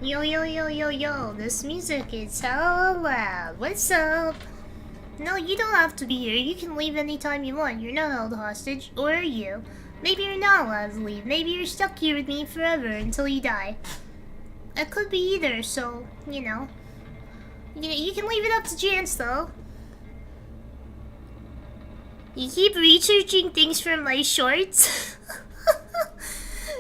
Yo yo yo yo yo, this music is so loud. What's up? No, you don't have to be here. You can leave anytime you want. You're not held hostage. Or are you? Maybe you're not allowed to leave. Maybe you're stuck here with me forever until you die. It could be either, so, you know. You can leave it up to chance, though. You keep researching things from my shorts?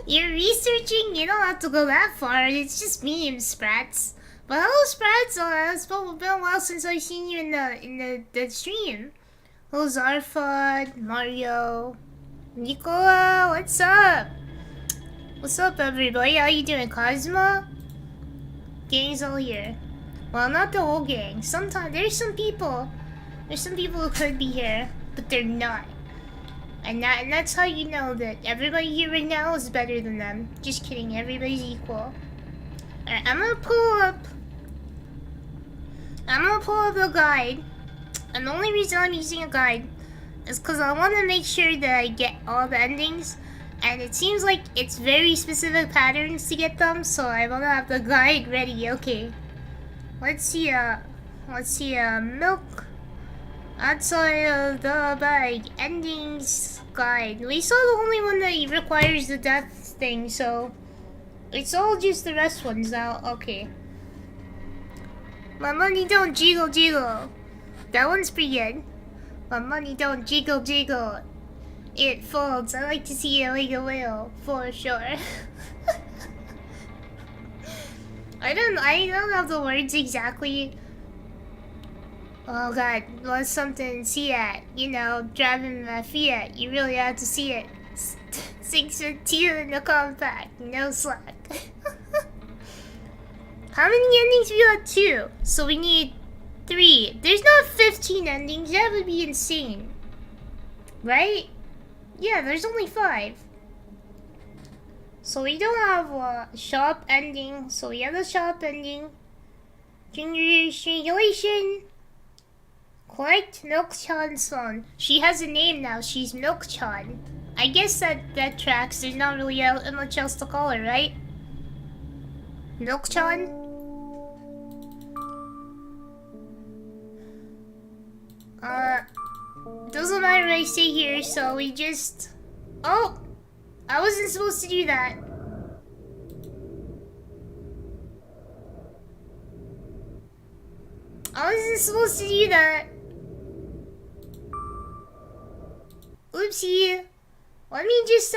You're researching? You don't have to go that far. It's just memes, Sprats. But hello, Sprats. It's been a while since I've seen you in the stream. Hello, Zarfad, Mario, Nicola. What's up? What's up, everybody? How you doing, Cosmo? Gang's all here. Well, not the whole gang. Sometimes there's some people who could be here, but they're not. And that's how you know that everybody here right now is better than them. Just kidding, everybody's equal. Alright, I'm gonna pull up the guide. And the only reason I'm using a guide is because I want to make sure that I get all the endings. And it seems like it's very specific patterns to get them, so I want to have the guide ready. Okay. Let's see, milk. Outside of the bag, endings guide. We saw the only one that requires the death thing, so it's all just the rest ones now. Okay. My money don't jiggle jiggle. That one's pretty good. My money don't jiggle jiggle. It folds. I like to see it like a whale, for sure. I don't know the words exactly. Oh god, was something Fiat, you know, driving my Fiat. You really have to see it. 6 in the compact, no slack. How many endings we got? 2. So we need 3. There's not 15 endings, that would be insane. Right? Yeah, there's only 5. So we don't have a shop ending, so we have a shop ending. Junior strangulation. Collect Milk-chan's phone. She has a name now. She's Milk-chan. I guess that tracks. There's not really much else to call her, right? Milk-chan? Doesn't matter what I say here, so we just... Oh! I wasn't supposed to do that. I wasn't supposed to do that. Oopsie. Let me just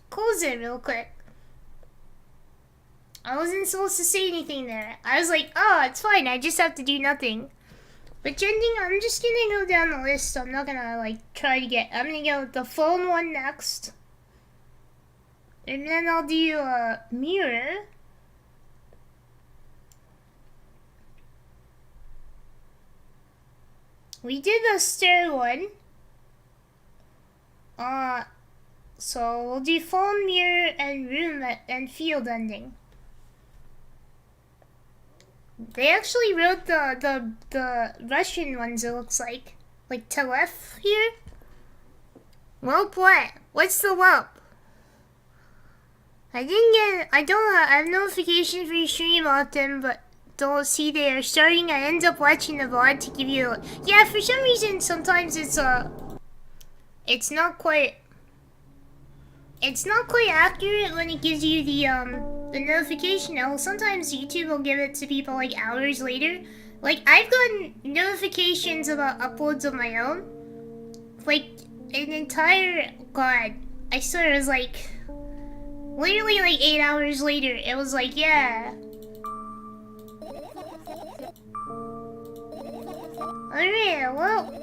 close it real quick. I wasn't supposed to say anything there. I was like, oh, it's fine. I just have to do nothing. But trending, I'm just gonna go down the list. I'm not gonna like try to get. I'm gonna go with the phone one next, and then I'll do a mirror. We did the stair one. So we'll do phone, mirror, and room and field ending. They actually wrote the Russian ones, it looks like Telef here. Whelp what? What's the whelp? I have notifications for your stream often, but don't see they are starting. I end up watching the VOD to give you yeah, for some reason sometimes it's not quite accurate when it gives you the notification. Now sometimes YouTube will give it to people like hours later. Like I've gotten notifications about uploads of my own like an entire god, I swear it was like literally like 8 hours later. It was like, yeah. Alright, well.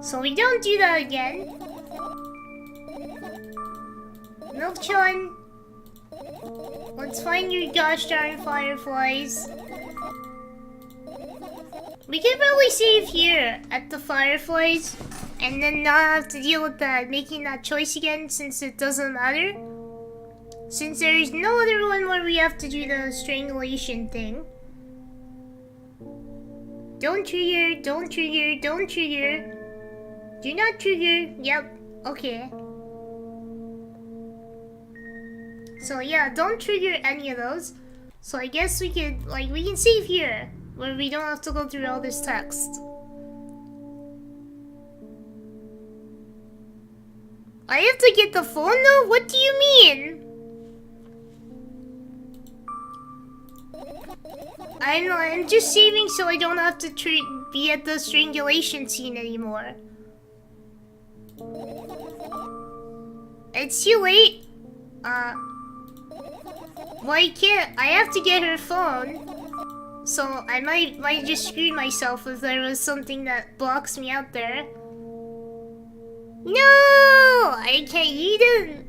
So we don't do that again. Milk-chan. Let's find your gosh darn fireflies. We can probably save here at the fireflies and then not have to deal with that making that choice again since it doesn't matter. Since there's no other one where we have to do the strangulation thing. Don't trigger, don't trigger, don't trigger. Do not trigger. Yep, okay. So yeah, don't trigger any of those. So I guess we can save here, where we don't have to go through all this text. I have to get the phone though? What do you mean? I'm just saving so I don't have to be at the strangulation scene anymore. It's too late. Well, I have to get her phone. So I might just screw myself if there was something that blocks me out there. No! I can't. You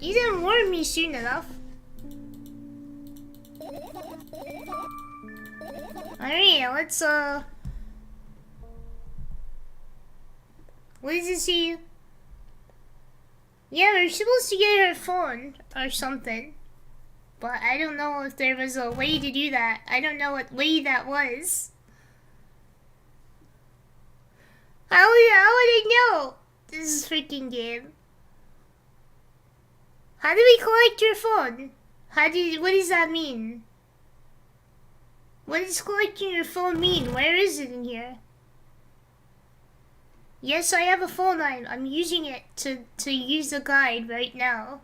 didn't warn me soon enough. Alright, let's what does it say? Yeah, we're supposed to get her phone or something. But I don't know if there was a way to do that. I don't know what way that was. How would I know? This is freaking game. How do we collect your phone? What does that mean? What does collecting your phone mean? Where is it in here? Yes, I have a phone. I'm using it to use the guide right now.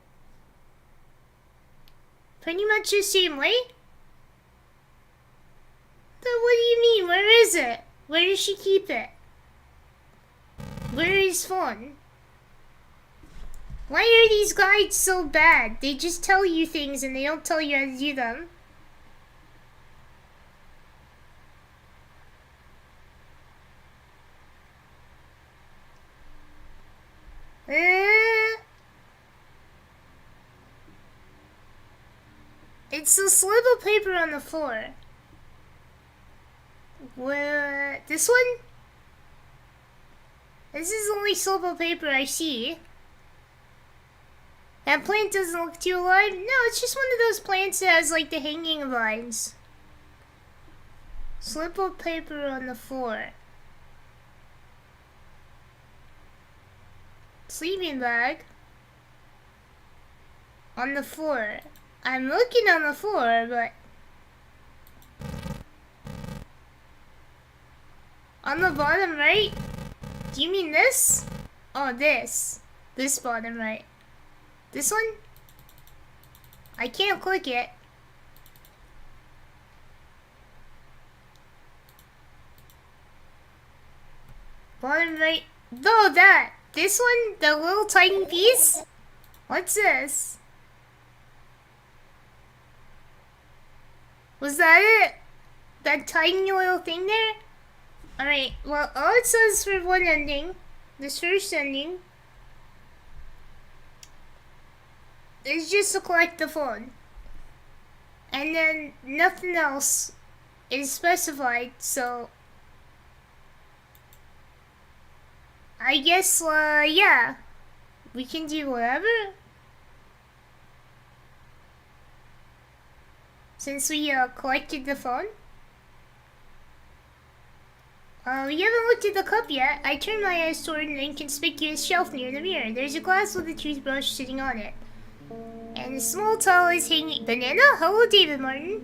Pretty much the same way? Then what do you mean? Where is it? Where does she keep it? Where is phone? Why are these guides so bad? They just tell you things and they don't tell you how to do them. It's a slip of paper on the floor. What? This one? This is the only slip of paper I see. That plant doesn't look too alive. No, it's just one of those plants that has like the hanging vines. Slip of paper on the floor. Sleeping bag. On the floor. I'm looking on the floor, but... On the bottom right? Do you mean this? Oh, this. This bottom right. This one? I can't click it. Bottom right. No, that. This one? The little tiny piece? What's this? Was that it? That tiny little thing there? Alright, well, all it says for one ending, this first ending, is just to collect the phone. And then nothing else is specified, so I guess, yeah, we can do whatever. Since we collected the phone. We haven't looked at the cup yet. I turned my eyes toward an inconspicuous shelf near the mirror. There's a glass with a toothbrush sitting on it. And a small towel is hanging. Banana? Hello, David Martin.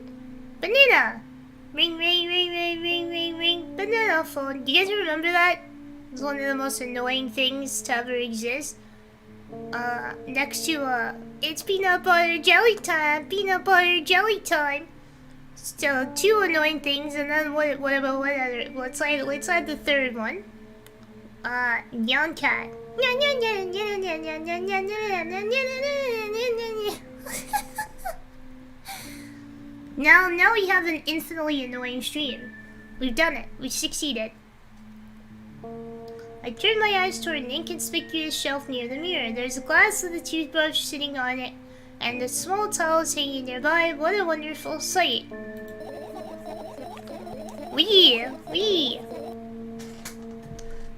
Banana! Ring, ring, ring, ring, ring, ring, ring. Banana phone. Do you guys remember that? It was one of the most annoying things to ever exist. Next to, it's peanut butter jelly time. Peanut butter jelly time. So, two annoying things, and then what about what other? Let's add the third one. Young cat. Now we have an infinitely annoying stream. We've done it. We've succeeded. I turned my eyes toward an inconspicuous shelf near the mirror. There's a glass with a toothbrush sitting on it, and a small towel is hanging nearby. What a wonderful sight. Wee!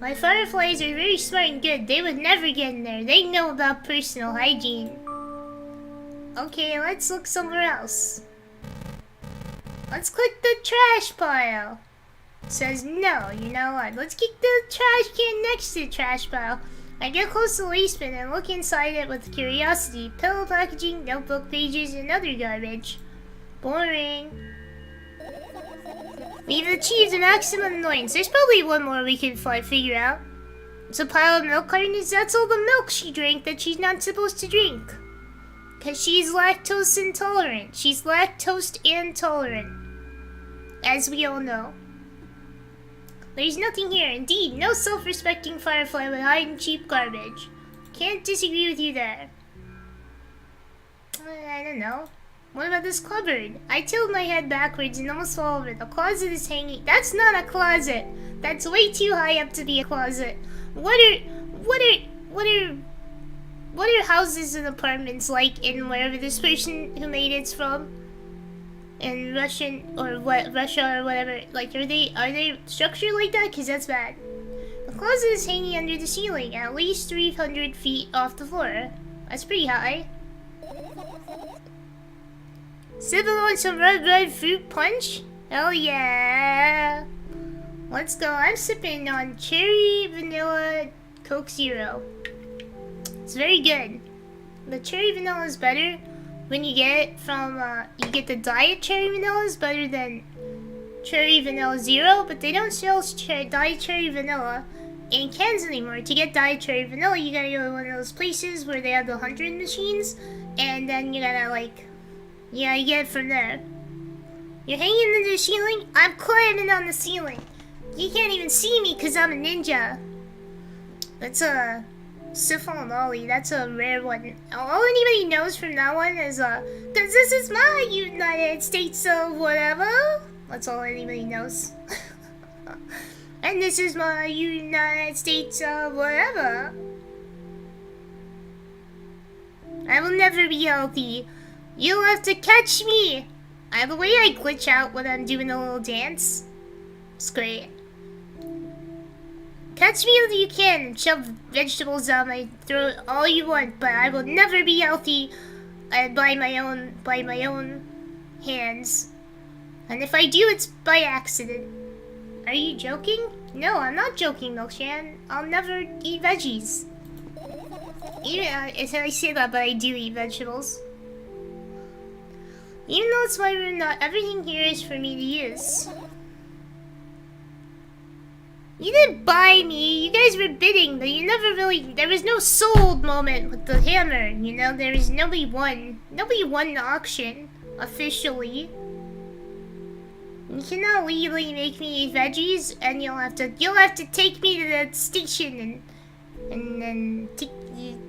My fireflies are very smart and good. They would never get in there. They know about personal hygiene. Okay, let's look somewhere else. Let's click the trash pile. It says no, you know what? Let's kick the trash can next to the trash pile. I get close to the waste bin and look inside it with curiosity. Pillow packaging, notebook pages, and other garbage. Boring. We've achieved the maximum annoyance. There's probably one more we can figure out. It's a pile of milk cartons. That's all the milk she drank that she's not supposed to drink. Because she's lactose intolerant. She's lactose intolerant. As we all know. There's nothing here. Indeed, no self-respecting firefly would hide in cheap garbage. Can't disagree with you there. I don't know. What about this cupboard? I tilted my head backwards and almost fell over. The closet is hanging. That's not a closet. That's way too high up to be a closet. What are houses and apartments like in wherever this person who made it's from? In Russian or Russia or whatever. Like, are they structured like that? Cause that's bad. The closet is hanging under the ceiling, at least 300 feet off the floor. That's pretty high. Sipping on some red fruit punch? Hell yeah! Let's go. I'm sipping on cherry vanilla Coke Zero. It's very good. The cherry vanilla is better when you get it from, you get the diet cherry vanilla is better than cherry vanilla zero, but they don't sell diet cherry vanilla in cans anymore. To get diet cherry vanilla, you gotta go to one of those places where they have the 100 machines, and then you gotta, like, yeah, you get it from there. You're hanging in the ceiling? I'm climbing on the ceiling. You can't even see me because I'm a ninja. That's a Siphon Ollie. That's a rare one. All anybody knows from that one is, cause this is my United States of whatever. That's all anybody knows. And this is my United States of whatever. I will never be healthy. You'll have to catch me! The way I glitch out when I'm doing a little dance. It's great. Catch me if you can and shove vegetables down my throat all you want, but I will never be healthy by my own hands. And if I do, it's by accident. Are you joking? No, I'm not joking, Milkshan. I'll never eat veggies. Yeah, I say that, but I do eat vegetables. Even though it's my room, not everything here is for me to use. You didn't buy me, you guys were bidding, but you never really, there was no sold moment with the hammer, you know, there was nobody won the auction, officially. You cannot legally make me eat veggies, and you'll have to take me to the station and then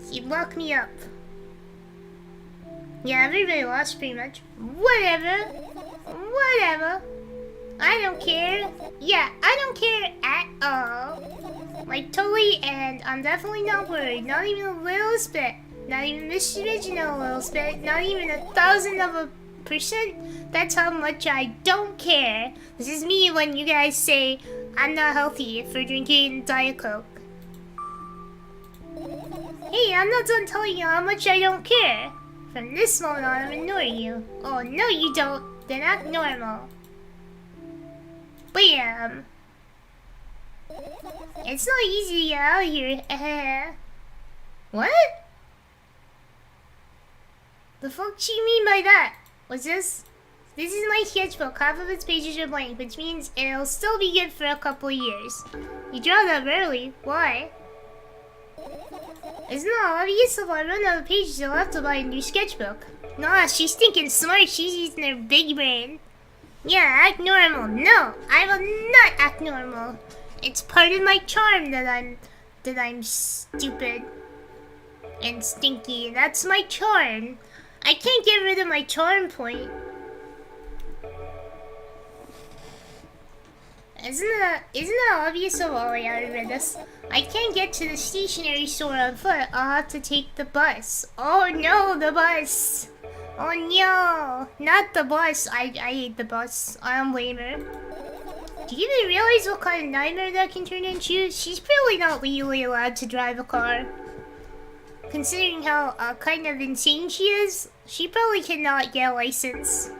you lock me up. Yeah, everybody lost pretty much. Whatever. I don't care. Yeah, I don't care at all. Like, totally, and I'm definitely not worried. Not even a little bit. Not even Mr. Original a little bit. Not even 1,000%. That's how much I don't care. This is me when you guys say I'm not healthy for drinking Diet Coke. Hey, I'm not done telling you how much I don't care. From this moment on, I'm ignoring you. Oh, no you don't. Then act normal. Bam! It's not easy to get out of here. What? The fuck do you mean by that? What's this? This is my sketchbook. Half of its pages are blank, which means it'll still be good for a couple of years. You draw that rarely. Why? Isn't that obvious? If I run out of pages, you'll have to buy a new sketchbook. Nah, she's thinking smart. She's using her big brain. Yeah, act normal. No, I will not act normal. It's part of my charm that I'm stupid and stinky. That's my charm. I can't get rid of my charm point. Isn't that obvious? Oh, well, I already read this. I can't get to the stationery store on foot. I'll have to take the bus. Oh no, the bus. Oh no, not the bus. I hate the bus. I don't blame her. Do you even realize what kind of nightmare that can turn into? She's probably not legally allowed to drive a car. Considering how kind of insane she is, she probably cannot get a license.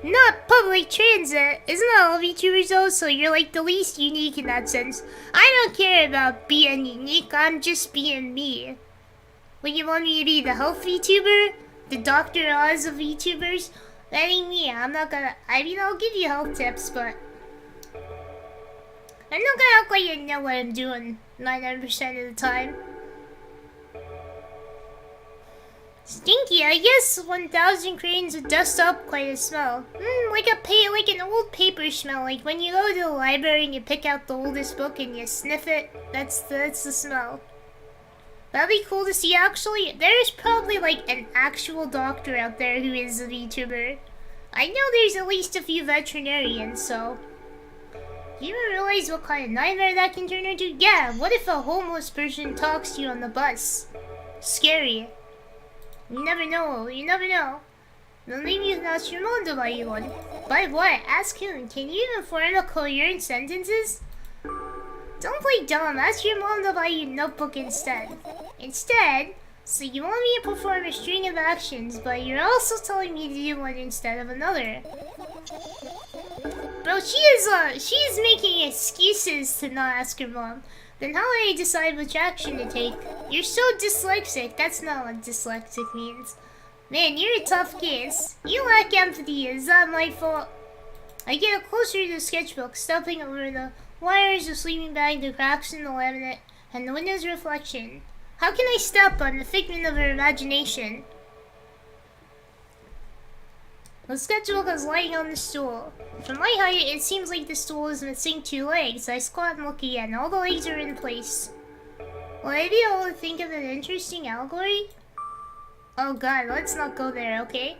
Not public transit. Isn't that all VTubers though? So you're like the least unique in that sense. I don't care about being unique, I'm just being me. Would you want me to be the health VTuber? The Dr. Oz of VTubers? That ain't me. I'm not gonna... I mean, I'll give you health tips, but... I'm not gonna act like I know what I'm doing 99% of the time. Stinky, I guess 1,000 cranes would dust up quite a smell. Like an old paper smell. Like when you go to the library and you pick out the oldest book and you sniff it. That's the smell. That'd be cool to see. Actually, there's probably like an actual doctor out there who is a VTuber. I know there's at least a few veterinarians, so... Do you even realize what kind of nightmare that can turn into? Yeah, what if a homeless person talks to you on the bus? Scary. You never know, you never know. Then maybe you can ask your mom to buy you one. Buy what? Ask whom? Can you even form a coherent sentences? Don't play dumb, ask your mom to buy you a notebook instead. So you want me to perform a string of actions, but you're also telling me to do one instead of another. Bro, she is making excuses to not ask her mom. Then how do I decide which action to take? You're so dyslexic. That's not what dyslexic means. Man, you're a tough case. You lack empathy. Is that my fault? I get closer to the sketchbook, stepping over the wires, the sleeping bag, the cracks in the laminate, and the window's reflection. How can I step on the figment of her imagination? The sketchbook is lying on the stool. From my height, it seems like the stool is missing 2 legs. I squat and look again. All the legs are in place. Will I be able to think of an interesting allegory? Oh god, let's not go there, okay?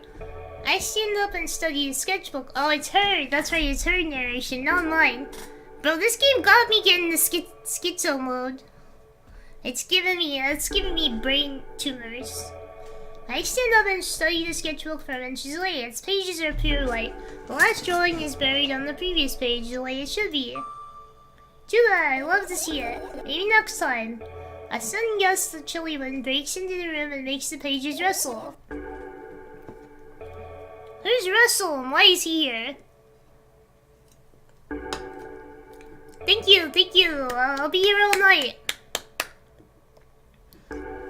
I stand up and study the sketchbook. Oh, it's her. That's right, it's her narration, not mine. Bro, this game got me getting the schizo mode. It's giving me brain tumors. I stand up and study the sketchbook for inches away. Its pages are pure white. The last drawing is buried on the previous page the way it should be. Too bad, I love to see it. Maybe next time. A sudden gust of chilly wind breaks into the room and makes the pages rustle. Who's Russell and why is he here? Thank you. I'll be here all night.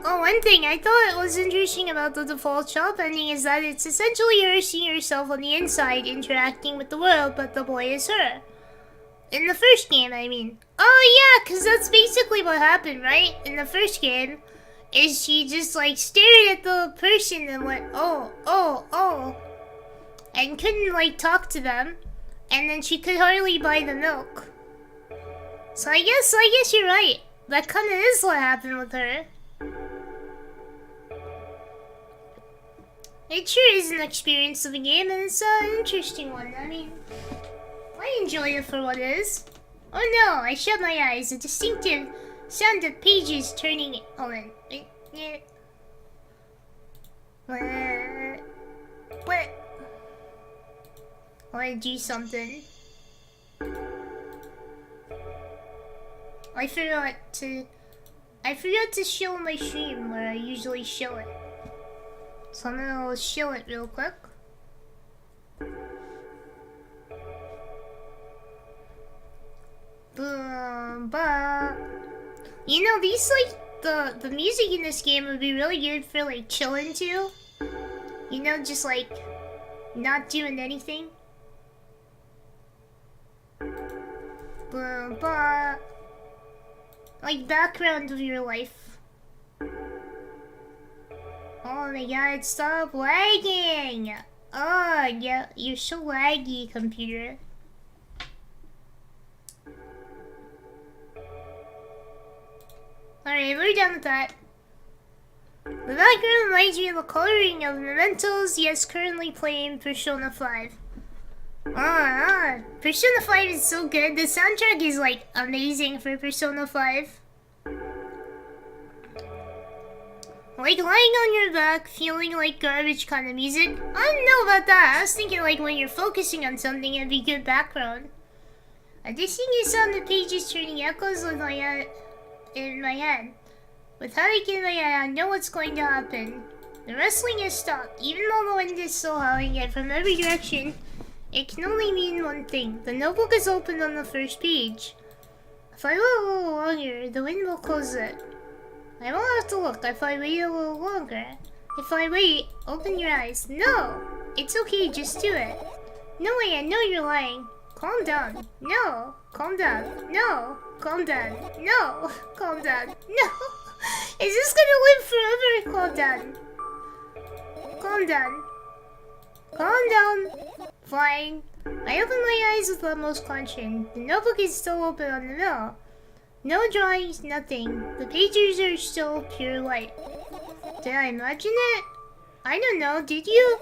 Oh, one thing I thought was interesting about the default shop ending is that it's essentially her seeing herself on the inside interacting with the world, but the boy is her. In the first game, I mean. Oh yeah, because that's basically what happened, right? In the first game, is she just like stared at the person and went, oh. And couldn't like talk to them. And then she could hardly buy the milk. So I guess you're right. That kind of is what happened with her. It sure is an experience of a game, and it's an interesting one. I mean, I enjoy it for what it is. Oh no, I shut my eyes. A distinctive sound of pages turning... Hold on. What? I want to do something. I forgot to show my stream where I usually show it. So I'm gonna show it real quick. Boom, ba. You know, these like the music in this game would be really good for like chilling too. You know, just like not doing anything. Boom, ba. Like background of your life. Oh my god, stop lagging! Oh, yeah, you're so laggy, computer. Alright, we're done with that. The background reminds me of the coloring of mementos, yes, currently playing Persona 5. Persona 5 is so good. The soundtrack is like amazing for Persona 5. Like lying on your back, feeling like garbage kind of music. I don't know about that. I was thinking like when you're focusing on something, it'd be good background. A distinct sound of pages turning echoes in my head. With headache in my head, I know what's going to happen. The wrestling has stopped, even though the wind is still howling, yet from every direction, It can only mean one thing. The notebook is open on the first page. If I wait a little longer, the wind will close it. I won't have to look if I wait a little longer. If I wait, open your eyes. No! It's okay, just do it. No way, I know you're lying. Calm down. No! Calm down. No! Calm down. No! Calm down. No! Is this gonna live forever? Calm down. Calm down. Calm down. Fine. I open my eyes with utmost caution. The notebook is still open on the middle. No drawings, nothing. The pages are still pure light. Did I imagine it? I don't know, did you?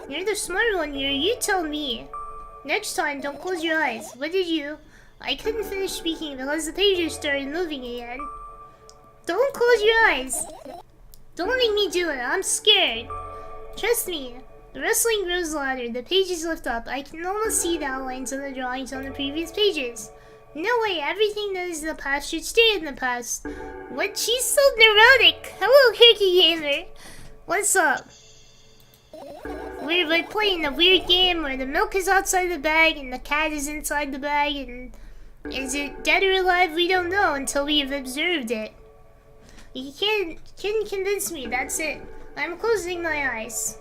You're the smart one here, you tell me. Next time, don't close your eyes. What did you? I couldn't finish speaking because the pages started moving again. Don't close your eyes. Don't make me do it, I'm scared. Trust me. The rustling grows louder, the pages lift up. I can almost see the outlines of the drawings on the previous pages. No way, everything that is in the past should stay in the past. What? She's so neurotic. Hello, Hickey Gamer. What's up? We're like playing a weird game where the milk is outside the bag and the cat is inside the bag, and is it dead or alive? We don't know until we have observed it. You can't convince me, that's it. I'm closing my eyes.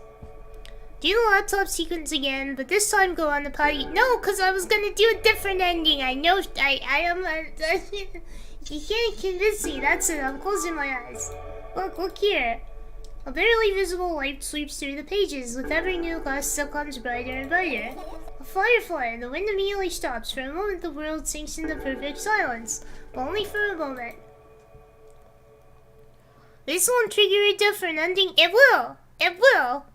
Do the laptop sequence again, but this time go on the potty. No, because I was gonna do a different ending. I know, I am, you can't convince me, that's it, I'm closing my eyes. Look here. A barely visible light sweeps through the pages. With every new glass that comes brighter and brighter. A firefly, the wind immediately stops. For a moment the world sinks into perfect silence. But only for a moment. This won't trigger a different ending. It will! It will!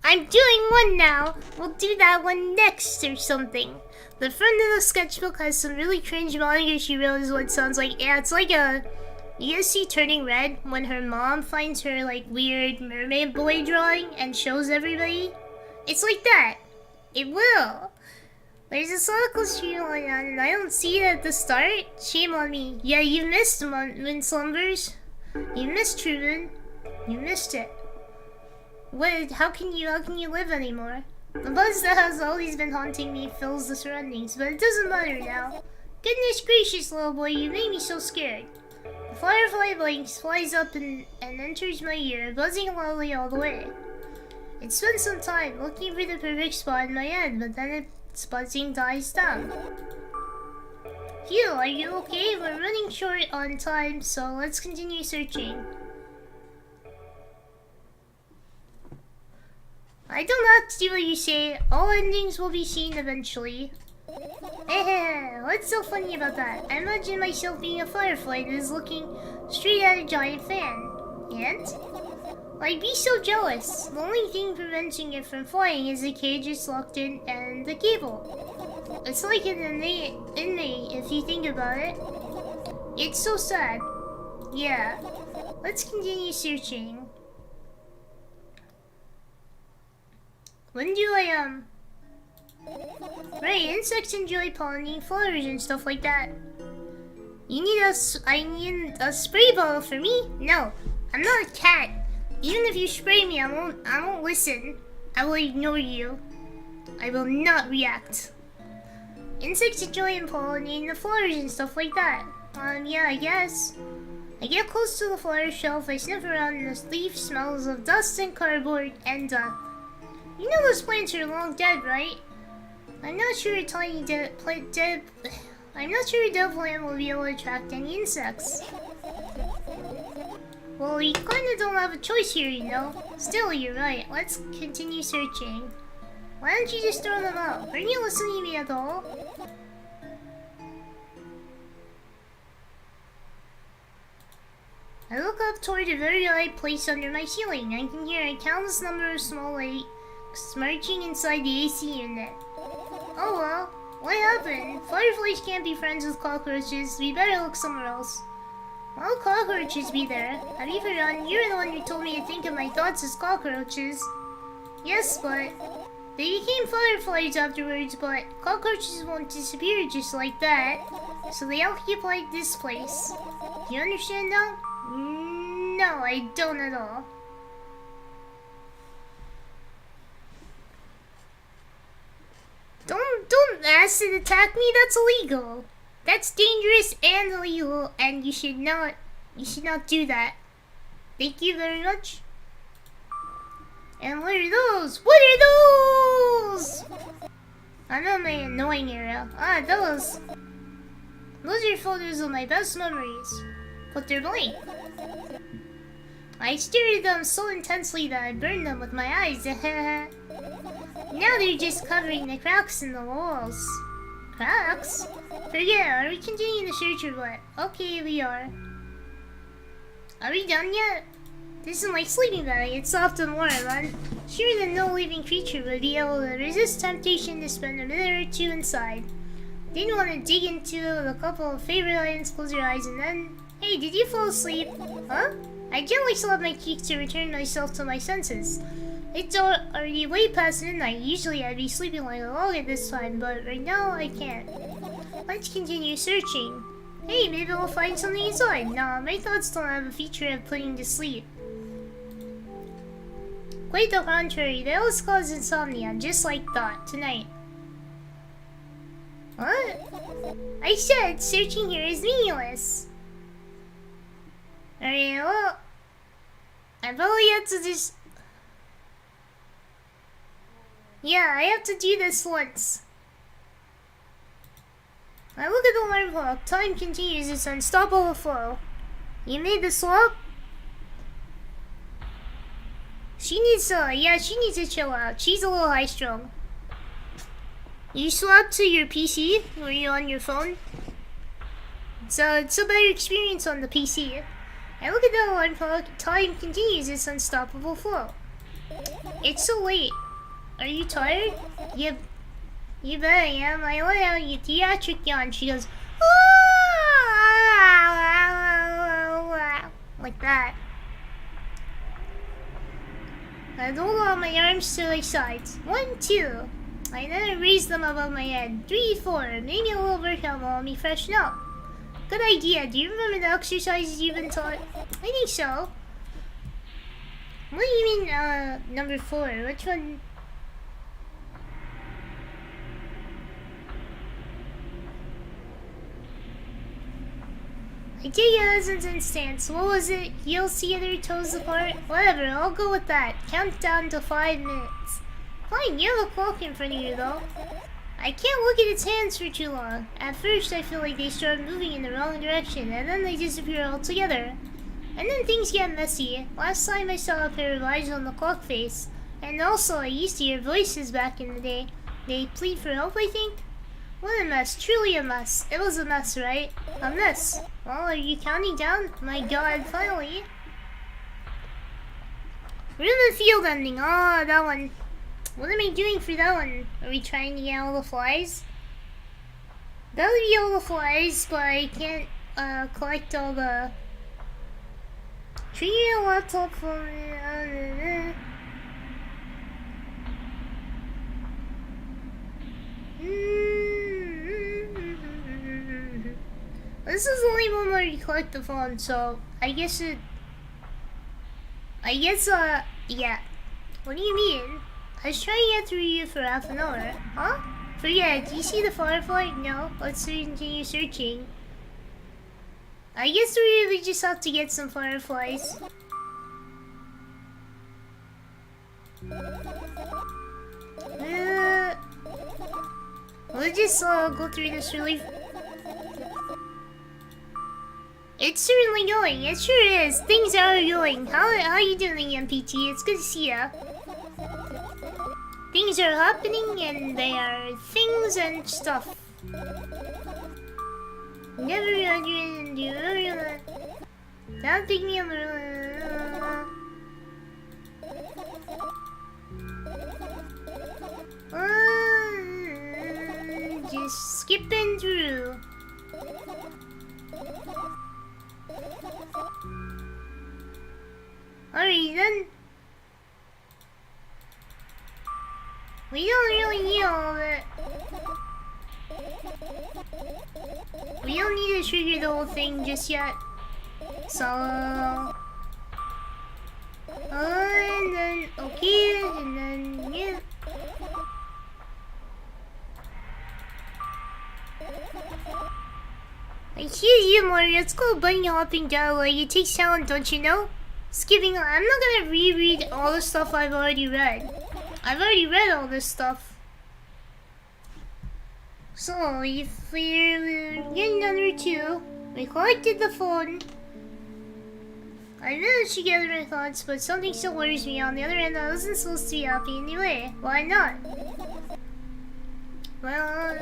I'm doing one now. We'll do that one next or something. The front of the sketchbook has some really cringe manga she wrote is what it sounds like. Yeah, it's like a... You guys see Turning Red when her mom finds her like weird mermaid boy drawing and shows everybody? It's like that. It will. There's a cycle stream going on and I don't see it at the start. Shame on me. Yeah, you missed Moon Slumbers. You missed Truman. You missed it. What? How can you live anymore? The buzz that has always been haunting me fills the surroundings, but it doesn't matter now. Goodness gracious, little boy, you made me so scared. The firefly blinks, flies up and enters my ear, buzzing loudly all the way. It spent some time looking for the perfect spot in my head, but then its buzzing dies down. Phew, are you okay? We're running short on time, so let's continue searching. I don't have to do what you say. All endings will be seen eventually. What's so funny about that? I imagine myself being a firefly that is looking straight at a giant fan. And? I'd be so jealous. The only thing preventing it from flying is the cage it's locked in and the cable. It's like an innate if you think about it. It's so sad. Yeah. Let's continue searching. When do Right, insects enjoy pollinating flowers and stuff like that. I need a spray bottle for me? No, I'm not a cat. Even if you spray me, I won't listen. I will ignore you. I will not react. Insects enjoy pollinating the flowers and stuff like that. Yeah, I guess. I get close to the flower shelf, I sniff around, and the leaf smells of dust and cardboard and you know those plants are long dead, right? I'm not sure a dead plant will be able to attract any insects. Well, you kinda don't have a choice here, you know. Still, you're right. Let's continue searching. Why don't you just throw them out? Are you listening to me at all? I look up toward a very high place under my ceiling. I can hear a countless number of small lights marching inside the AC unit. Oh well, what happened? Fireflies can't be friends with cockroaches. We better look somewhere else. Why will cockroaches be there? Have you forgotten? You're the one who told me to think of my thoughts as cockroaches. Yes, but they became fireflies afterwards, but cockroaches won't disappear just like that. So they occupied this place. Do you understand now? No, I don't at all. acid attack me, that's illegal. That's dangerous and illegal, and you should not do that. Thank you very much. And what are those? What are those? I'm on my annoying era. Ah, those. Those are photos of my best memories. But they're blank. I stared at them so intensely that I burned them with my eyes. Now they're just covering the cracks in the walls. Cracks? Forget it. Are we continuing the search or what? Okay, we are. Are we done yet? This is my sleeping bag. It's soft and warm. I'm sure that no living creature would be able to resist temptation to spend a minute or two inside. Didn't want to dig into a couple of favorite items, close your eyes, and then... Hey, did you fall asleep? Huh? I gently slapped my cheek to return myself to my senses. It's already way past midnight. Usually I'd be sleeping like a log at this time, but right now I can't. Let's continue searching. Hey, maybe we'll find something inside. Nah, my thoughts don't have a feature of putting to sleep. Quite the contrary, they always cause insomnia, just like that, tonight. What? I said searching here is meaningless. Alright, well... I probably have to just... Yeah, I have to do this once. I look at the alarm clock. Time continues its unstoppable flow. You made the swap? She needs to chill out. She's a little high-strung. You swapped to your PC? Were you on your phone? It's a better experience on the PC. I look at the alarm clock. Time continues its unstoppable flow. It's so late. Are you tired? You bet I am. I let out a theatric yawn. She goes, like that. I hold on my arms to my sides. 1, 2. I then raise them above my head. 3, 4. Maybe a little workout will help me freshen up. Good idea. Do you remember the exercises you've been taught? I think so. What do you mean, number 4? Which one? I take it as an instance. What was it? Heels together, toes apart? Whatever, I'll go with that. Count down to 5 minutes. Fine, you have a clock in front of you though. I can't look at its hands for too long. At first I feel like they start moving in the wrong direction, and then they disappear altogether. And then things get messy. Last time I saw a pair of eyes on the clock face. And also I used to hear voices back in the day. They plead for help, I think? What a mess, truly a mess. It was a mess, right? A mess. Well, are you counting down? My god, finally. Room and field ending. Oh, that one. What am I doing for that one? Are we trying to get all the flies? That would be all the flies, but I can't collect all the... Treat your laptop for... This is only one more to collect the phone, so I guess, yeah. What do you mean? I was trying to get through you for half an hour. Huh? Forget it. Do you see the firefly? No. Let's continue searching. I guess we really just have to get some fireflies. We'll just go through this really... It's certainly going. It sure is. Things are going. How you doing, MPT? It's good to see ya. Things are happening, and they are things and stuff. Never do. Don't pick me up. Just skipping through. Alright then. We don't really need all of it. We don't need to trigger the whole thing just yet. So... and then... okay, and then... yeah. Excuse you, Mario. Let's go bunny hopping down. Like, it takes talent, don't you know? Skipping. I'm not gonna reread all the stuff I've already read. I've already read all this stuff. So, if we're getting number 2, we collected the phone. I managed to gather my thoughts, but something still worries me. On the other hand, I wasn't supposed to be happy anyway. Why not? Well,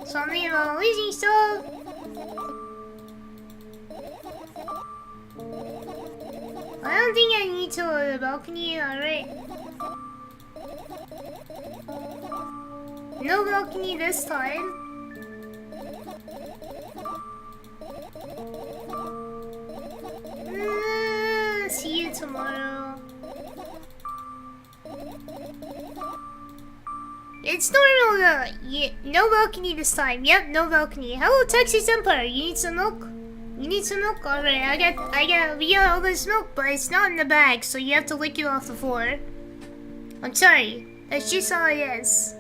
something about losing stuff. I don't think I need to go to the balcony, alright. No balcony this time. See you tomorrow. It's normal though. Yeah, no balcony this time. Yep, no balcony. Hello, Texas Empire. You need some milk? You need some milk? Alright, we got all this milk, but it's not in the bag, so you have to lick it off the floor. I'm sorry. That's just how it is.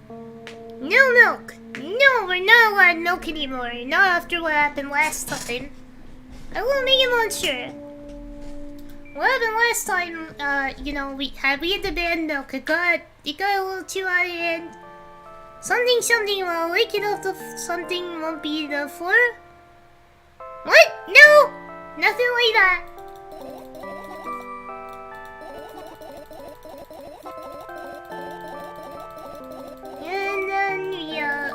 No milk. No, we're not allowed milk anymore. Not after what happened last time. Hello, Mega Monster. What happened last time? You know, we had the band milk. It got a little too out of hand. Something. Well, lick it off the something won't be the floor. What? No, nothing like that. And then yeah.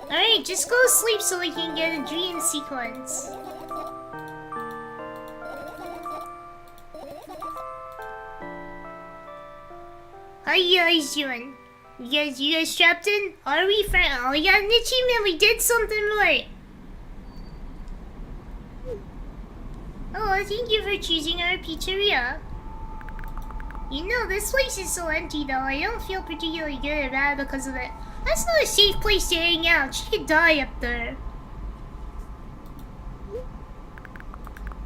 Alright, just go to sleep so we can get a dream sequence. How you guys doing? You guys strapped in? Are we friends? Oh, we got an achievement. We did something right. Oh, thank you for choosing our pizzeria. You know, this place is so empty though. I don't feel particularly good or bad because of it. That's not a safe place to hang out. She could die up there.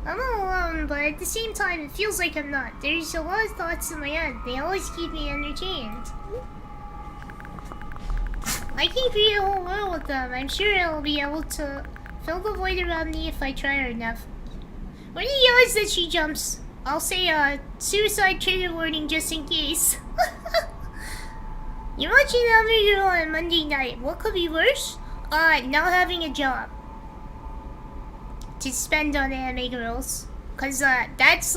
I'm all alone, but at the same time, it feels like I'm not. There's a lot of thoughts in my head. They always keep me entertained. I can create a whole world with them. I'm sure I'll be able to fill the void around me if I try hard enough. When he yells that she jumps, I'll say, suicide trigger warning just in case. You're watching Anime Girl on Monday night. What could be worse? Not having a job to spend on anime girls. Cause that's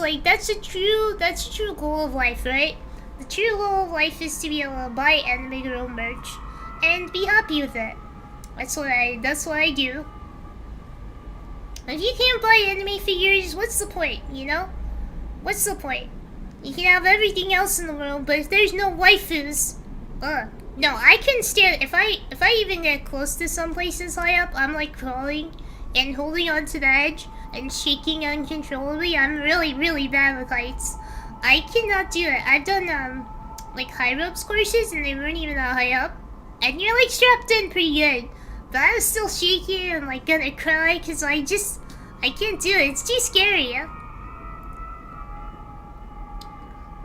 a true goal of life, right? The true goal of life is to be able to buy anime girl merch and be happy with it. That's what I do. If you can't buy anime figures, what's the point, you know? What's the point? You can have everything else in the world, but if there's no waifus, no, I couldn't stand. If I even get close to some places high up, I'm like crawling and holding on to the edge and shaking uncontrollably. I'm really bad with heights. I cannot do it. I've done like high ropes courses and they weren't even that high up, and you're like strapped in pretty good. But I was still shaking and like gonna cry because I can't do it. It's too scary. Yeah?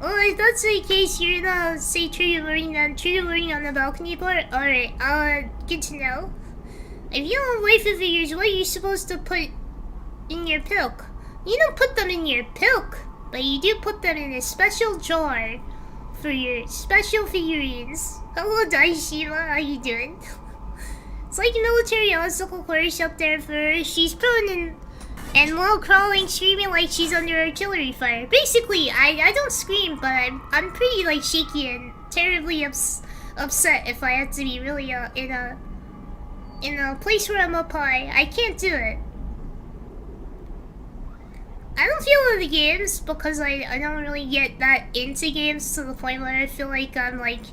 Well, if that's the case, you're gonna say trigger warning on the balcony part? Alright, good to know. If you don't have waifu figures, what are you supposed to put in your pilk? You don't put them in your pilk, but you do put them in a special jar for your special figurines. Hello, Daishima, how you doing? It's like a military obstacle course up there for her. She's prone and while crawling, screaming like she's under artillery fire. Basically, I don't scream, but I'm pretty like shaky and terribly upset if I have to be really in a place where I'm up high. I can't do it. I don't feel in the games because I don't really get that into games to the point where I feel like I'm like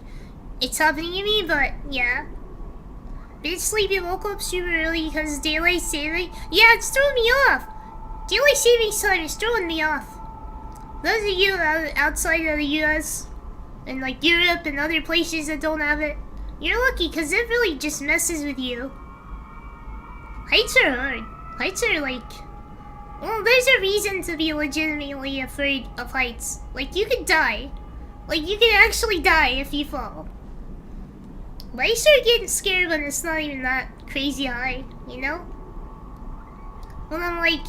it's happening to me. But yeah. Bit sleepy, woke up super early because daylight saving. Yeah, it's throwing me off. Daylight savings time is throwing me off. Those of you outside of the US and like Europe and other places that don't have it, you're lucky because it really just messes with you. Heights are hard. Heights are like Well, there's a reason to be legitimately afraid of heights. Like, you could die. Like, you could actually die if you fall. But I start getting scared when it's not even that crazy high, you know? When I'm like,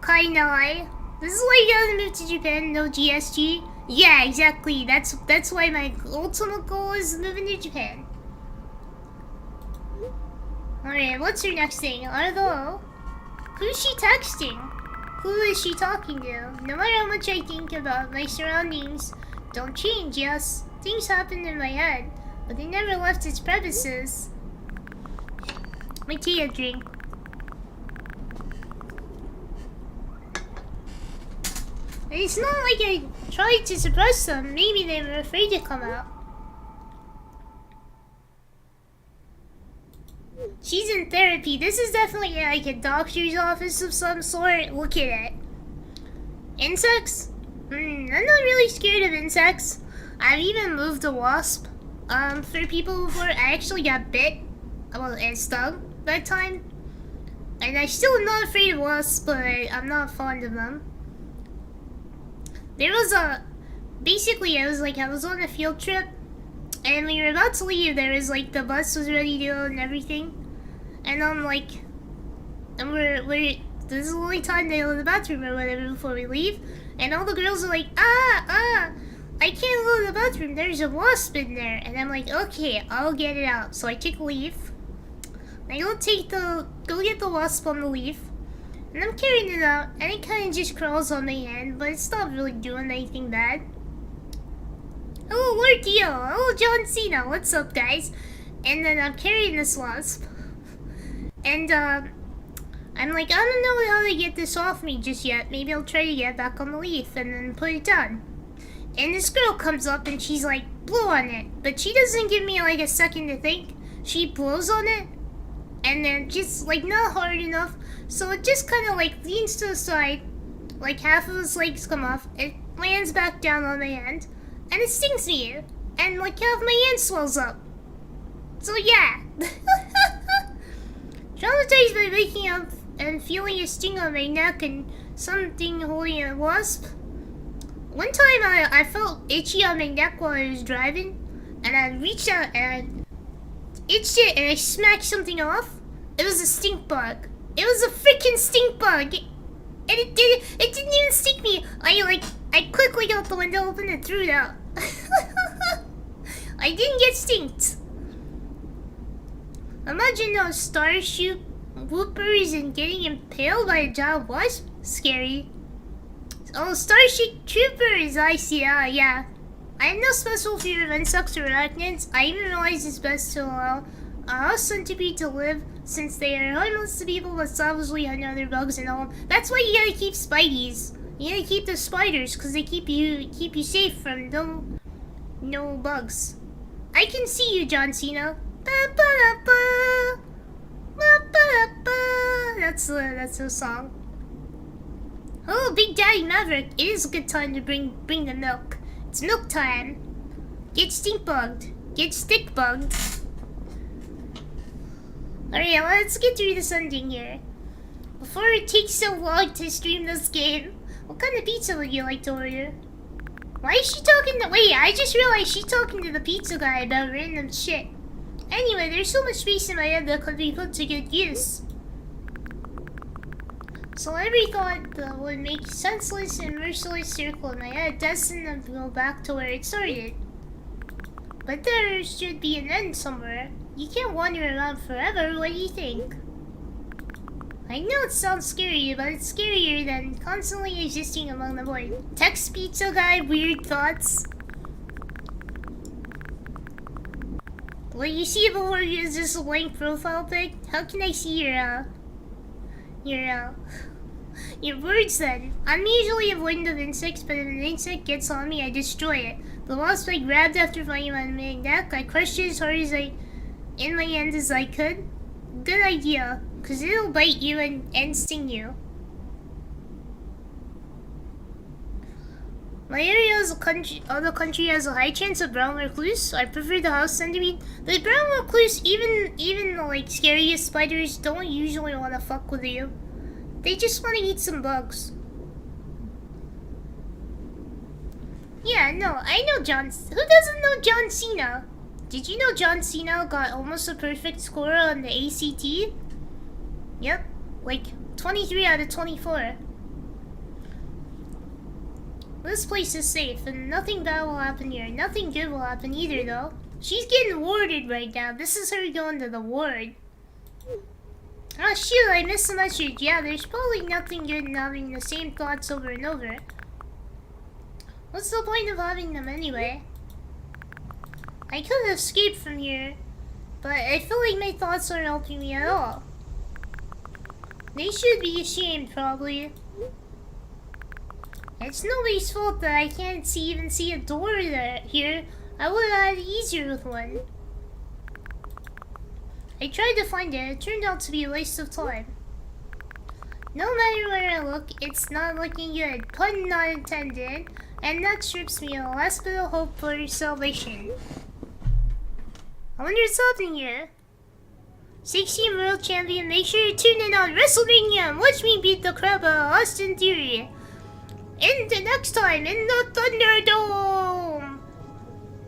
kinda high. This is why you gotta move to Japan, no GSG. Yeah, exactly. That's why my ultimate goal is moving to Japan. Alright, what's her next thing? Hello? Who's she texting? Who is she talking to? No matter how much I think about my surroundings, don't change, yes. Things happen in my head, but they never left its premises. Let me take a drink. It's not like I tried to suppress them. Maybe they were afraid to come out. She's in therapy. This is definitely like a doctor's office of some sort. Look at it. Insects? I'm not really scared of insects. I've even moved a wasp for people before. I actually got bit. Well, and stung that time. And I still am not afraid of wasps, but I'm not fond of them. There was basically I was on a field trip, and we were about to leave. There was like the bus was ready to go and everything, and I'm like, and we're this is the only time they go to the bathroom or whatever before we leave, and all the girls are like, I can't go to the bathroom. There's a wasp in there, and I'm like, okay, I'll get it out. So I take a leaf. I go get the wasp on the leaf. And I'm carrying it out, and it kind of just crawls on my hand, but it's not really doing anything bad. Hello, Lord Dio. Hello, John Cena. What's up, guys? And then I'm carrying this wasp. And, I'm like, I don't know how to get this off me just yet. Maybe I'll try to get back on the leaf and then put it down. And this girl comes up and she's like, blow on it. But she doesn't give me like a second to think. She blows on it. And then just like not hard enough. So it just kind of like leans to the side. Like half of its legs come off. It lands back down on my hand. And it stings me. And like half my hand swells up. So yeah. Traumatized by waking up and feeling a sting on my neck and something holding a wasp. One time I felt itchy on my neck while I was driving. And I reached out and I itched it and I smacked something off. It was a stink bug. It was a freaking stink bug. And it didn't even sting me. I quickly got the window open and threw it out. I didn't get stinked. Imagine those starship whoopers and getting impaled by a giant wasp. Scary. Oh, Starship Troopers, I see. Yeah. I have no special fear of insects or arachnids. I even realize it's best to allow a house centipede to live, since they are harmless to people but savagely hunt other bugs and all. That's why you gotta keep spideys. You gotta keep the spiders, because they keep you safe from no bugs. I can see you, John Cena. Ba-ba-da-ba. Ba-ba-da-ba. That's the song. Oh, Big Daddy Maverick, it is a good time to bring the milk. It's milk time. Get stink bugged. Get stick bugged. Alright, let's get through this ending here. Before it takes so long to stream this game, what kind of pizza would you like to order? Why is she talking to— wait, I just realized she's talking to the pizza guy about random shit. Anyway, there's so much space in my head that could be put to good use. So every thought that would make senseless and merciless circle in my head, destined to go back to where it started. But there should be an end somewhere. You can't wander around forever, what do you think? I know it sounds scary, but it's scarier than constantly existing among the void. Text pizza guy, weird thoughts. What you see before you is just a blank profile pic? How can I see your words then? I'm usually avoidant of insects, but if an insect gets on me, I destroy it. The wasp I grabbed after finding my neck, I crushed it as hard as in my hand as I could. Good idea, cause it'll bite you and sting you. My area is the country has a high chance of brown recluse. I prefer the house centipede. The brown recluse, even the like scariest spiders don't usually want to fuck with you. They just want to eat some bugs. Yeah, no, I know John. Who doesn't know John Cena? Did you know John Cena got almost a perfect score on the ACT? Yep, like 23 out of 24. This place is safe, and nothing bad will happen here. Nothing good will happen either, though. She's getting warded right now. This is her going to the ward. Oh shoot, I missed the message. Yeah, there's probably nothing good in having the same thoughts over and over. What's the point of having them anyway? I could have escaped from here, but I feel like my thoughts aren't helping me at all. They should be ashamed, probably. It's nobody's fault that I can't even see a door there here. I would have had it easier with one. I tried to find it. It turned out to be a waste of time. No matter where I look, it's not looking good. Pun not intended. And that strips me of the last bit of hope for salvation. I wonder what's happening here. 16 World Champion, make sure to tune in on WrestleMania and watch me beat the crap out of Austin Theory. And the next time in the Thunderdome!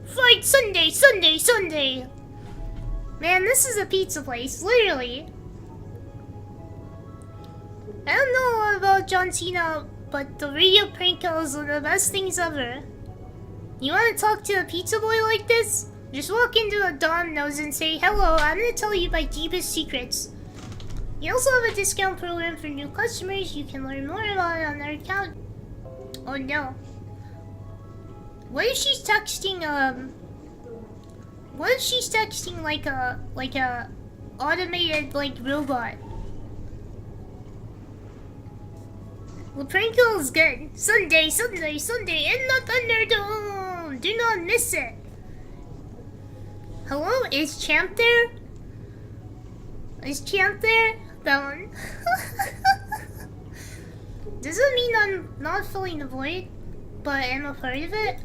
Fight Sunday, Sunday, Sunday! Man, this is a pizza place, literally. I don't know a lot about John Cena, but the radio prank calls are the best things ever. You want to talk to a pizza boy like this? Just walk into a Domino's and say, "Hello, I'm going to tell you my deepest secrets." You also have a discount program for new customers. You can learn more about it on their account. Oh no. What if she's texting, what if she's texting like a automated, like, robot? Well, prank call is good. Sunday, Sunday, Sunday in the Thunderdome! Do not miss it! Hello? Is Champ there? Is Champ there? That one. Does it mean I'm not filling the void, but I'm a part of it?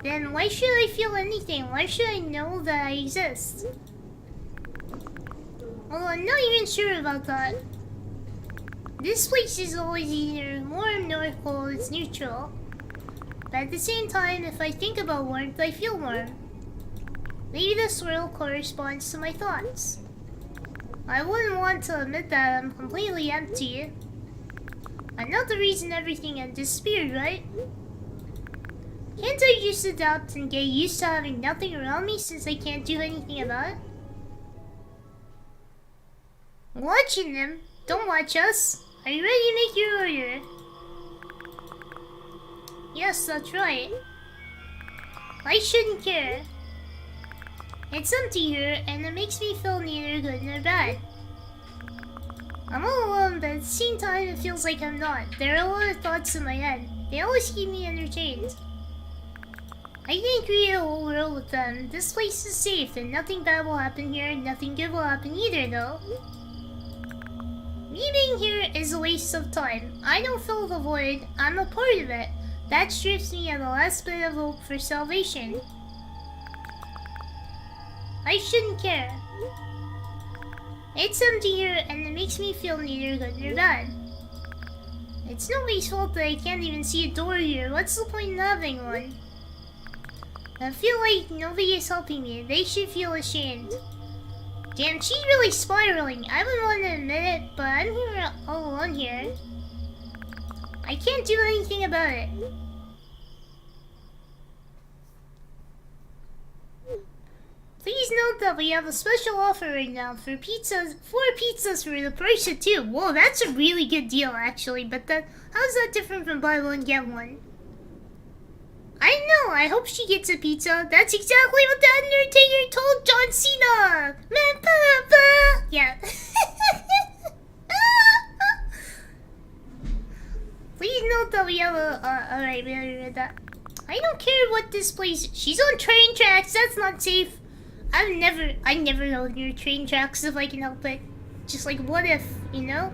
Then why should I feel anything? Why should I know that I exist? Well, I'm not even sure about that. This place is always either warm or cold, it's neutral. But at the same time, if I think about warmth, I feel warm. Maybe the swirl corresponds to my thoughts. I wouldn't want to admit that I'm completely empty. I'm not the reason everything had disappeared, right? Can't I just adapt and get used to having nothing around me since I can't do anything about it? Watching them? Don't watch us. Are you ready to make your order? Yes, that's right. I shouldn't care. It's empty here, and it makes me feel neither good nor bad. I'm all alone, but at the same time it feels like I'm not. There are a lot of thoughts in my head. They always keep me entertained. I can create a whole world with them. This place is safe, and nothing bad will happen here, and nothing good will happen either, though. Me being here is a waste of time. I don't fill the void, I'm a part of it. That strips me of the last bit of hope for salvation. I shouldn't care. It's empty here, and it makes me feel neither good nor bad. It's nobody's fault that I can't even see a door here. What's the point in having one? I feel like nobody is helping me. They should feel ashamed. Damn, she's really spiraling. I wouldn't want to admit it, but I'm here all alone here. I can't do anything about it. Please note that we have a special offer right now for pizzas, 4 pizzas for the price of 2. Whoa, that's a really good deal actually, but how's that different from buy one get one? I know, I hope she gets a pizza. That's exactly what the Undertaker told John Cena! Yeah. Please note that we have alright, we already read that. I don't care what this place... She's on train tracks, that's not safe. I never go near train tracks if I can help it. Just like, what if, you know?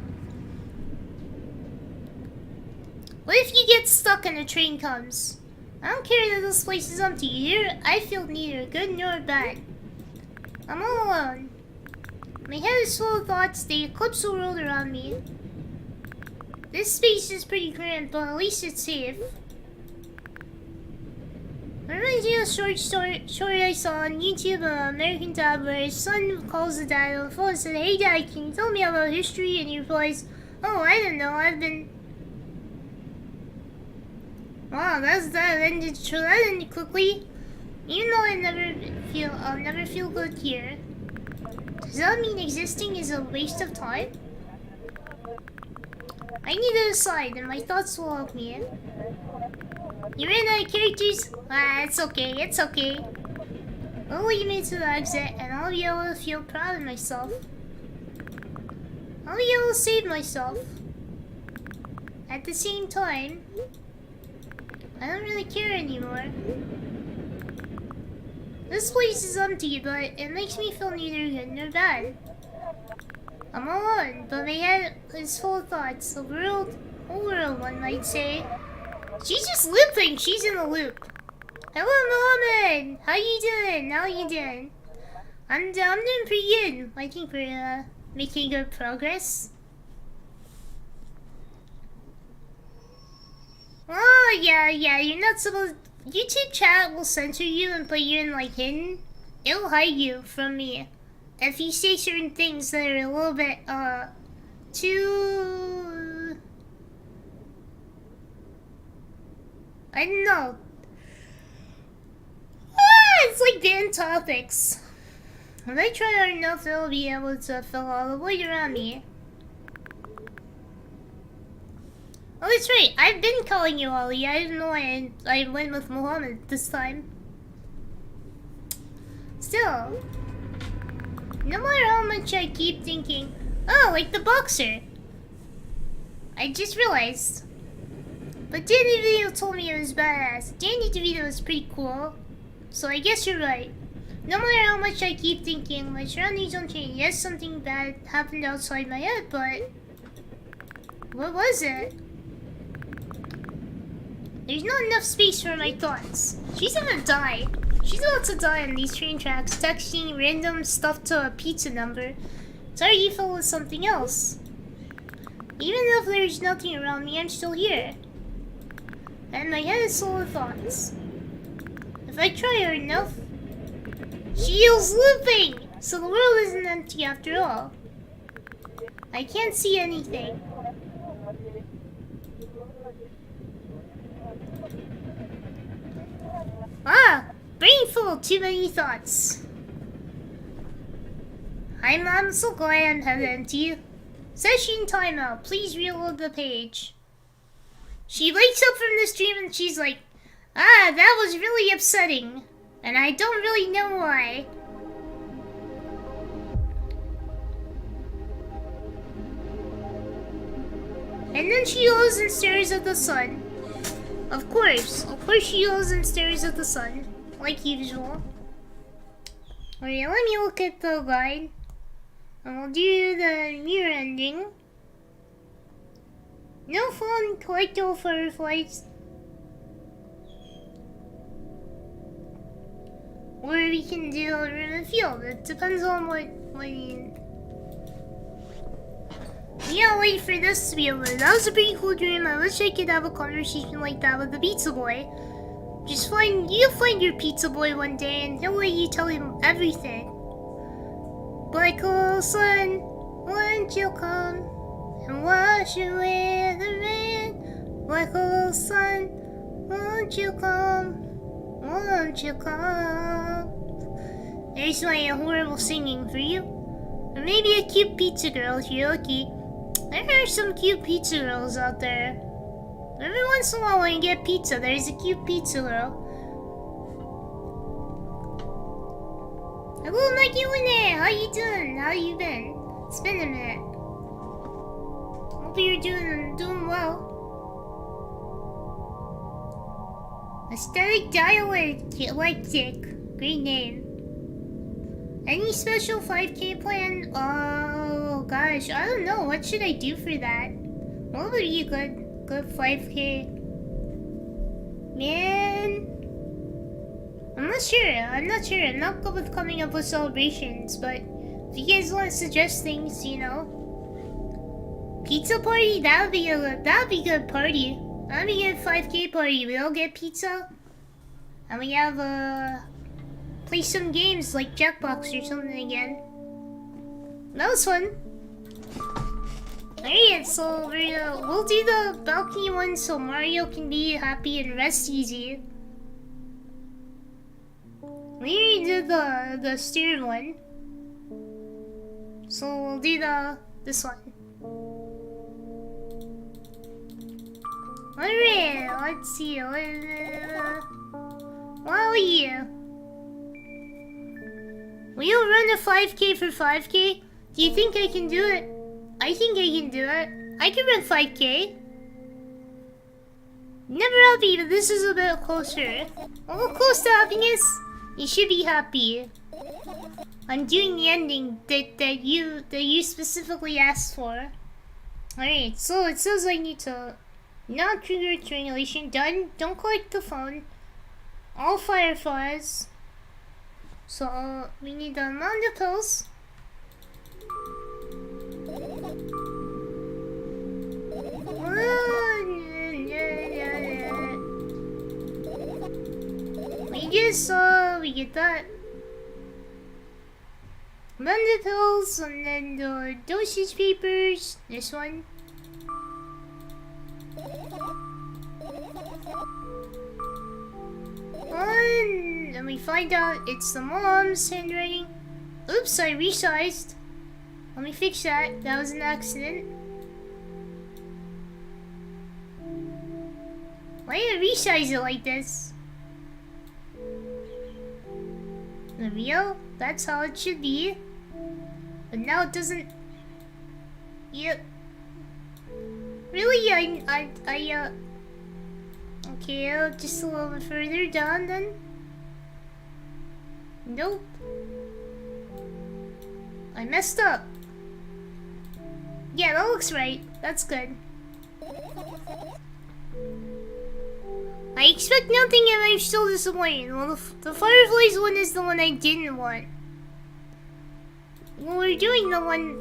What if you get stuck and a train comes? I don't care that this place is empty. Here, I feel neither good nor bad. I'm all alone. My head is full of thoughts, they eclipse the world around me. This space is pretty cramped, but at least it's safe. Reminds me of a short I saw on YouTube of American dad where his son calls the dad on the phone and said, "Hey dad, can you tell me about history?" And he replies, "Oh, I don't know, I've been..." Wow, that ended quickly. Even though I'll never feel good here. Does that mean existing is a waste of time? I need to decide, and my thoughts will help me. You ran out of characters? Ah, it's okay. I'll lead me to the exit, and I'll be able to feel proud of myself. I'll be able to save myself. At the same time, I don't really care anymore. This place is empty, but it makes me feel neither good nor bad. I'm alone, but my head is full of thoughts. A world, one might say. She's just looping. She's in a loop. Hello, Mohammed. How you doing? I'm doing pretty good. I think we're making good progress. Oh yeah. You're not supposed. YouTube chat will censor you and put you in like hidden. It'll hide you from me if you say certain things that are a little bit too. I don't know. It's like banned topics. When I try hard enough, it'll be able to fill all the void around me. Oh, that's right. I've been calling you Ollie. I didn't know I went with Mohammed this time. Still, no matter how much I keep thinking, oh, like the boxer. I just realized. But Danny DeVito told me it was badass. Danny DeVito was pretty cool. So I guess you're right. No matter how much I keep thinking, my surroundings don't change. Yes, something bad happened outside my head, but what was it? There's not enough space for my thoughts. She's gonna die. She's about to die on these train tracks, texting random stuff to a pizza number. It's already filled with something else. Even if there's nothing around me, I'm still here. And my head is full of thoughts. If I try hard enough, she is looping! So the world isn't empty after all. I can't see anything. Brain full of too many thoughts. Hi Mom, so glad I'm empty. Session timeout, please reload the page. She wakes up from the stream and she's like, that was really upsetting. And I don't really know why. And then she goes and stares at the sun. Of course she goes and stares at the sun. Like usual. Okay, let me look at the guide. And we'll do the mirror ending. No phone collectible for flights. Or we can do a room and field. It depends on what you... Yeah, wait for this to be over. That was a pretty cool dream. I wish I could have a conversation like that with the pizza boy. You'll find your pizza boy one day and he'll let you tell him everything. Like, oh sun, won't you come and wash away the rain? Like, oh sun, won't you come? There's my horrible singing for you. Or maybe a cute pizza girl if you're lucky. There are some cute pizza girls out there. Every once in a while when you get pizza, there's a cute pizza girl. Hello, Mikey Winnie! How you doing? How you been? It's been a minute. Hope you're doing well. Aesthetic Dialectic. Great name. Any special 5K plan? Oh gosh, I don't know. What should I do for that? What would be a good 5K? Man, I'm not sure. I'm not good with coming up with celebrations, but if you guys want to suggest things, you know, Pizza party? That'd be a good party. That'd be a 5K party. We all get pizza, and we have play some games like Jackbox or something again. That was fun. Alright, so we'll do the balcony one so Mario can be happy and rest easy. We already did the steer one, so we'll do this one. Alright, let's see. Wally, will you run a 5K for 5K? Do you think I can do it? I think I can do it. I can run 5K. Never happy, but this is a bit closer. Oh, close to happiness. You should be happy. I'm doing the ending that you specifically asked for. Alright, so it says I need to not trigger triangulation. Done. Don't collect the phone. All fireflies. So we need the amount of pills. We get that. Amount of pills and then the dosage papers. This one. And we find out it's the mom's handwriting. Oops, I resized. Let me fix that. That was an accident. Why did I resize it like this? The real? That's how it should be. But now it doesn't. Yep. Really? Okay, just a little bit further down then. Nope. I messed up. Yeah, that looks right. That's good. I expect nothing and I'm still disappointed. Well, the Fireflies one is the one I didn't want. Well, we're doing the one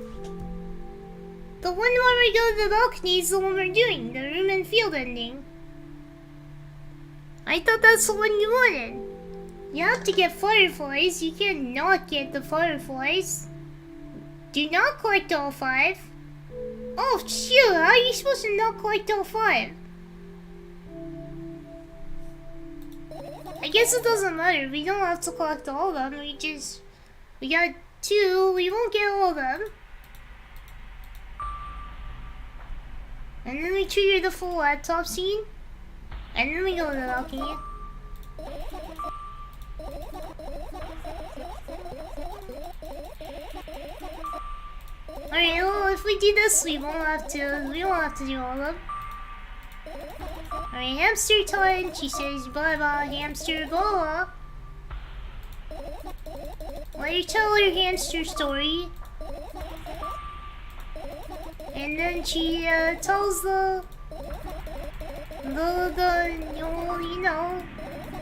where we go to the balcony is the one we're doing. The room and field ending. I thought that's the one you wanted. You have to get Fireflies. You can't not get the Fireflies. Do not collect all 5. Oh, shoot. How are you supposed to not collect all 5? I guess it doesn't matter. We don't have to collect all of them. We got 2. We won't get all of them. And then we trigger the full laptop scene. And then we go to the balcony. Alright, well, if we do this, we won't have to do all of them. Alright, hamster time. She says, bye bye, hamster, blah. Let her tell her hamster story. And then she tells the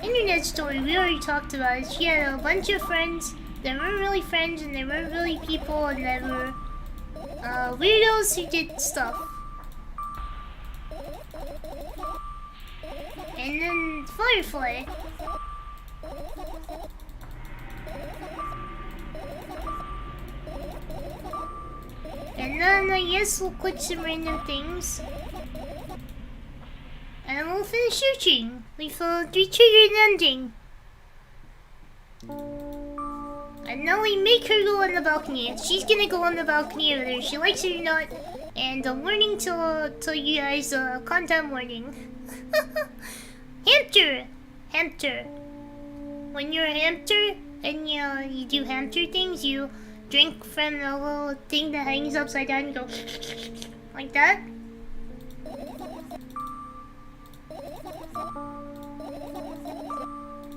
internet story we already talked about it. She had a bunch of friends that weren't really friends and they weren't really people and they were weirdos who did stuff. And then Firefly. And then I guess we'll click some random things. And we'll finish searching. We triggered an ending. And now we make her go on the balcony. And she's gonna go on the balcony whether she likes it or not. And a warning to you guys, content warning. Hamster. When you're a hamster and you do hamster things, you drink from the little thing that hangs upside down and go like that.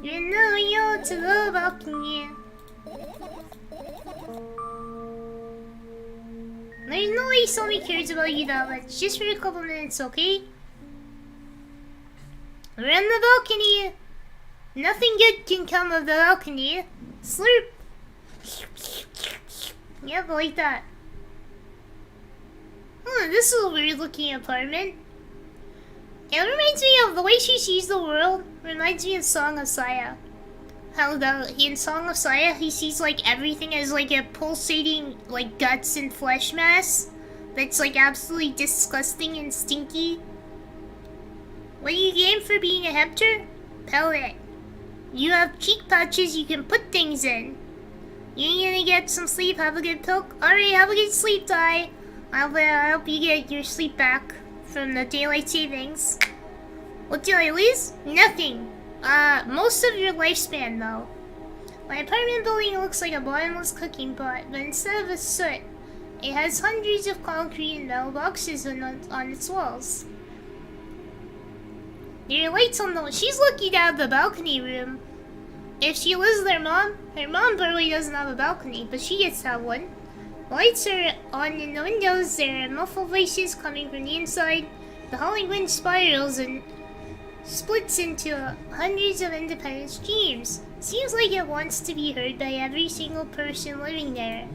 You're loyal to the balcony. There's no way somebody cares about you that much. Just for a couple minutes, okay? We're on the balcony. Nothing good can come of the balcony. Slurp. Yep, like that. Oh, this is a weird looking apartment. It reminds me of the way she sees the world. Reminds me of Song of Saya. How in Song of Saya he sees like everything as like a pulsating like guts and flesh mass that's like absolutely disgusting and stinky. What do you gain for being a hepter? Pellet. You have cheek pouches you can put things in. You're gonna get some sleep, have a good pilk. Alright, have a good sleep, Ty. I'll help you get your sleep back from the daylight savings. What did I lose? Nothing. Most of your lifespan, though. My apartment building looks like a bottomless cooking pot, but instead of a soot, it has hundreds of concrete and metal boxes on its walls. There are lights on the... She's looking out the balcony room. If she lives with her mom probably doesn't have a balcony, but she gets to have one. Lights are on in the windows, there are muffled voices coming from the inside. The howling wind spirals and splits into hundreds of independent streams. Seems like it wants to be heard by every single person living there.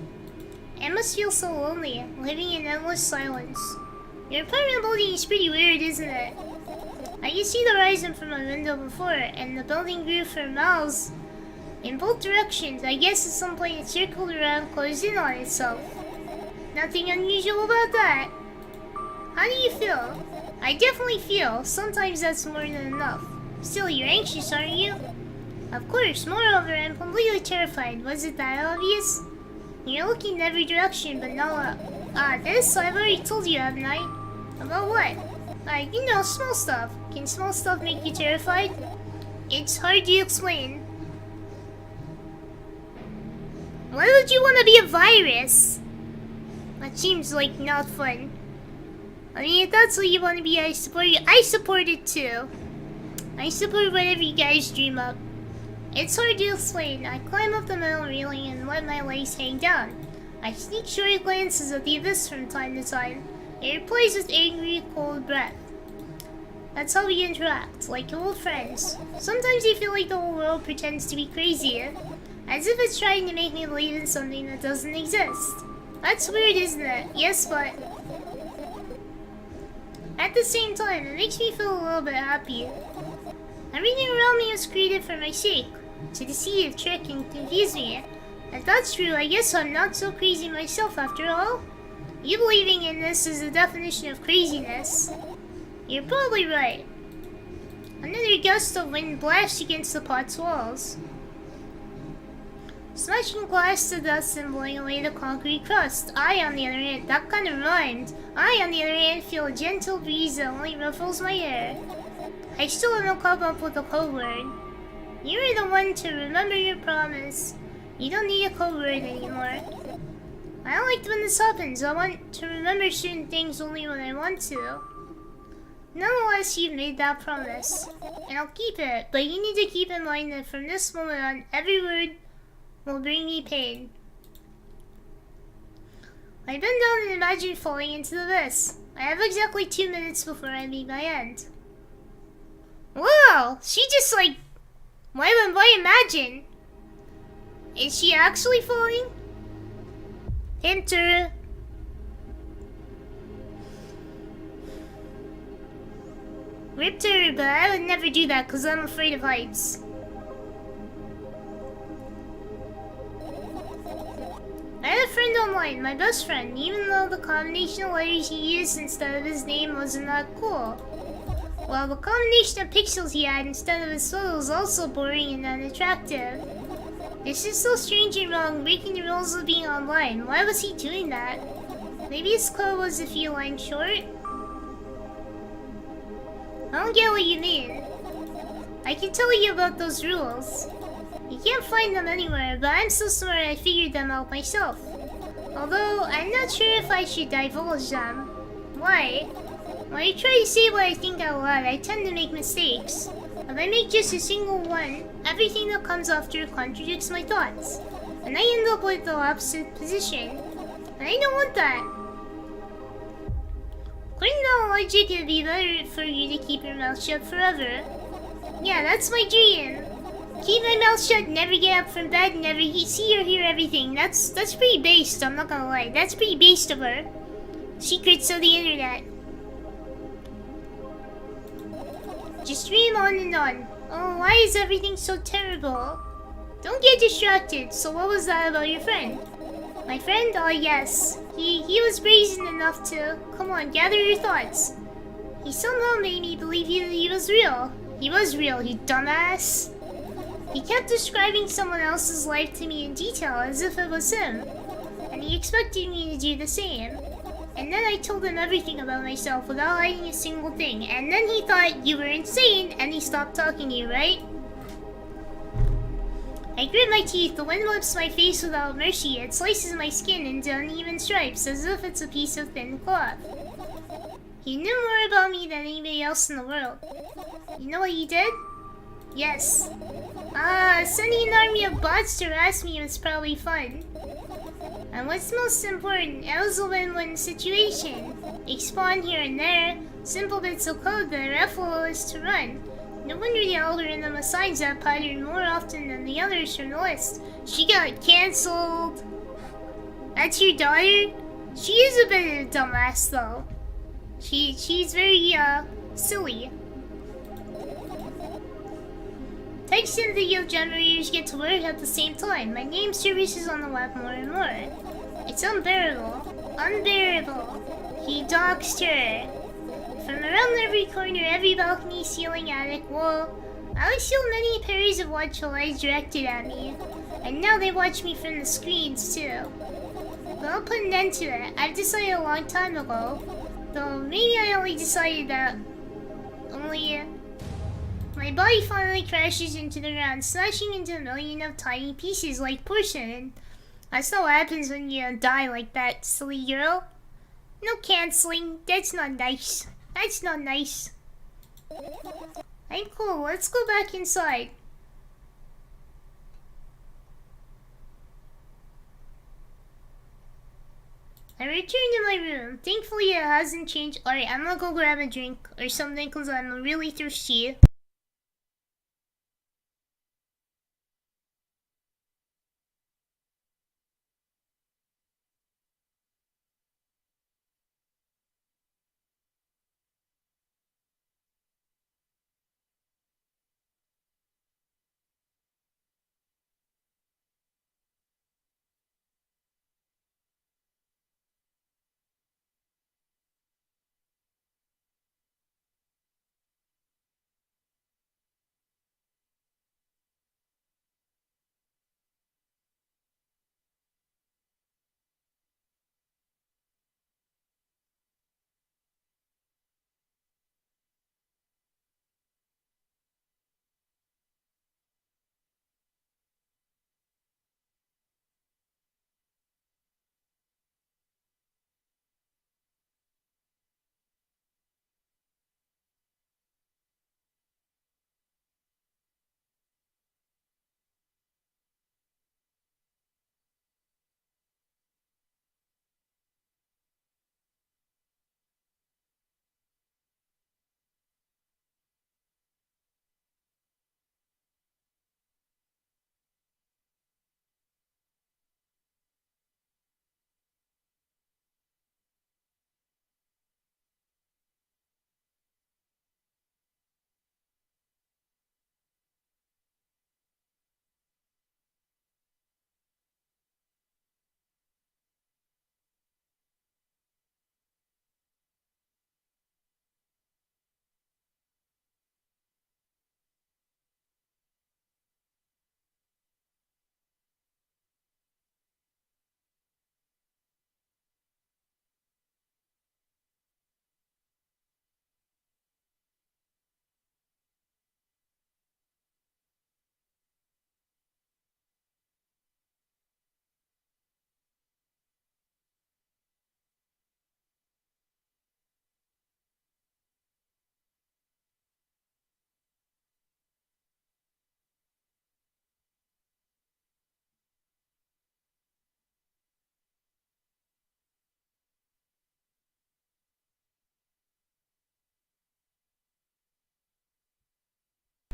It must feel so lonely, living in endless silence. Your apartment building is pretty weird, isn't it? I can see the horizon from my window before, and the building grew for miles in both directions. I guess at some point it circled around, closed in on itself. Nothing unusual about that. How do you feel? I definitely feel. Sometimes that's more than enough. Still, you're anxious, aren't you? Of course. Moreover, I'm completely terrified. Was it that obvious? You're looking in every direction, but not... this? I've already told you, haven't I? About what? You know, small stuff. Can small stuff make you terrified? It's hard to explain. Why would you want to be a virus? That seems like not fun. I mean, if that's what you want to be, I support you. I support it too. I support whatever you guys dream up. It's hard to explain. I climb up the metal railing and let my legs hang down. I sneak short glances at the abyss from time to time. It replies with angry, cold breath. That's how we interact, like old friends. Sometimes I feel like the whole world pretends to be crazy, as if it's trying to make me believe in something that doesn't exist. That's weird, isn't it? Yes, but... at the same time, it makes me feel a little bit happy. Everything around me was created for my sake, to deceive, trick, and confuse me. If that's true, I guess I'm not so crazy myself after all. You believing in this is the definition of craziness. You're probably right. Another gust of wind blasts against the pot's walls, smashing glass to dust and blowing away the concrete crust. I, on the other hand, that kind of rhymed. I, on the other hand, feel a gentle breeze that only ruffles my hair. I still haven't come up with a code word. You're the one to remember your promise. You don't need a code word anymore. I don't like when this happens. I want to remember certain things only when I want to. Nonetheless, you've made that promise, and I'll keep it, but you need to keep in mind that from this moment on, every word will bring me pain. I bend down and imagine falling into the abyss. I have exactly 2 minutes before I meet my end. Wow! She just like... why imagine? Is she actually falling? Enter. Ripped her, but I would never do that because I'm afraid of heights. I had a friend online, my best friend, even though the combination of letters he used instead of his name wasn't that cool. Well, the combination of pixels he had instead of his photo was also boring and unattractive. This is so strange and wrong, breaking the rules of being online. Why was he doing that? Maybe his code was a few lines short? I don't get what you mean. I can tell you about those rules. You can't find them anywhere, but I'm so smart I figured them out myself. Although, I'm not sure if I should divulge them. Why? When I try to say what I think out loud, I tend to make mistakes. If I make just a single one, everything that comes after contradicts my thoughts. And I end up with the opposite position. And I don't want that. According to logic, it'd be better for you to keep your mouth shut forever. Yeah, that's my dream. Keep my mouth shut, never get up from bed, never see or hear everything. That's pretty based, I'm not gonna lie. That's pretty based of her. Secrets of the internet. Just dream on and on. Oh, why is everything so terrible? Don't get distracted. So what was that about your friend? My friend? Oh yes. He was brazen enough to... Come on, gather your thoughts. He somehow made me believe he was real. He was real, you dumbass. He kept describing someone else's life to me in detail as if it was him. And he expected me to do the same. And then I told him everything about myself without hiding a single thing. And then he thought you were insane and he stopped talking to you, right? I grit my teeth, the wind whips my face without mercy. It slices my skin into uneven stripes as if it's a piece of thin cloth. He knew more about me than anybody else in the world. You know what he did? Yes. Sending an army of bots to harass me was probably fun. And what's most important, it was a win-win situation. They spawn here and there, simple bits of code that are effortless to run. No wonder the algorithm assigns that pattern more often than the others from the list. She got cancelled. That's your daughter? She is a bit of a dumbass though. She's very, silly. Text and video generators get to work at the same time. My name surfaces on the web more and more. It's unbearable. Unbearable. He doxed her. From around every corner, every balcony, ceiling, attic, wall, I was so many pairs of watchful eyes directed at me. And now they watch me from the screens, too. But I'll put an end to it. I've decided a long time ago. Though maybe I only decided that... My body finally crashes into the ground, smashing into a million of tiny pieces like porcelain. That's not what happens when you die like that, silly girl. No canceling. That's not nice. That's not nice. I'm cool. Let's go back inside. I returned to my room. Thankfully, it hasn't changed. Alright, I'm gonna go grab a drink or something because I'm really thirsty.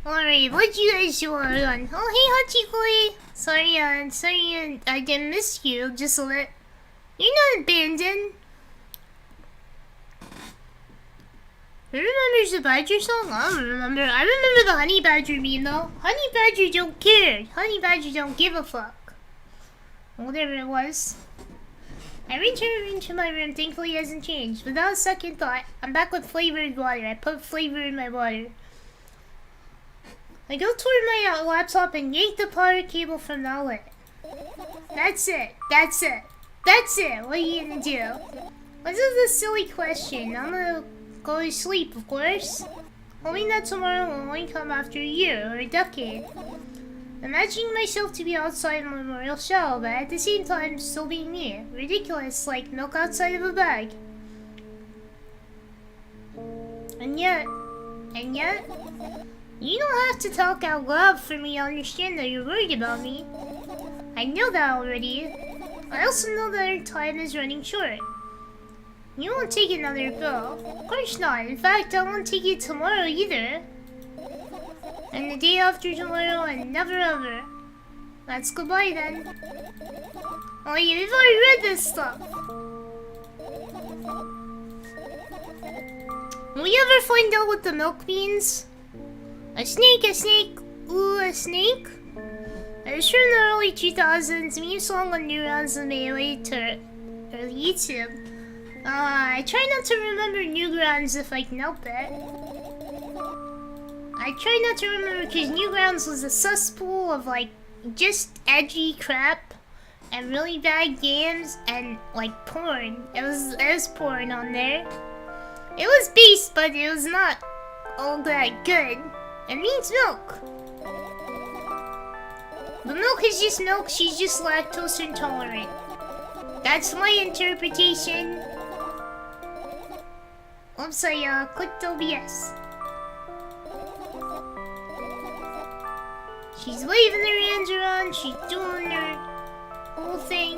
Alright, what you guys doing? Oh, hey, Hachikoi! Sorry, I didn't miss you. Just a little. You're not abandoned. remembers the Badger song? I don't remember. I remember the Honey Badger meme though. Honey Badger don't care. Honey Badger don't give a fuck. Whatever it was. I returned to my room, thankfully it hasn't changed. Without a second thought, I'm back with flavored water. I put flavor in my water. I go toward my laptop and yank the power cable from the outlet. That's it. That's it. That's it. What are you gonna do? This is a silly question. I'm gonna go to sleep, of course. Hoping that tomorrow will only come after a year or a decade. Imagining myself to be outside my memorial shell, but at the same time still being me. Ridiculous, like milk outside of a bag. And yet, you don't have to talk out loud for me to understand that you're worried about me. I know that already. I also know that our time is running short. You won't take another pill. Of course not. In fact, I won't take it tomorrow either. And the day after tomorrow, and never ever. That's goodbye then. Oh yeah, we've already read this stuff. Will we ever find out what the milk means? A snake, ooh, a snake? I was sure in the early 2000s, meme song on Newgrounds and made way to early YouTube. I try not to remember Newgrounds if I can help it. I try not to remember because Newgrounds was a cesspool of like just edgy crap and really bad games and like porn. It was porn on there. It was based, but it was not all that good. It means milk. But milk is just milk, she's just lactose intolerant. That's my interpretation. Oops, I clicked OBS. She's waving her hands around, she's doing her whole thing.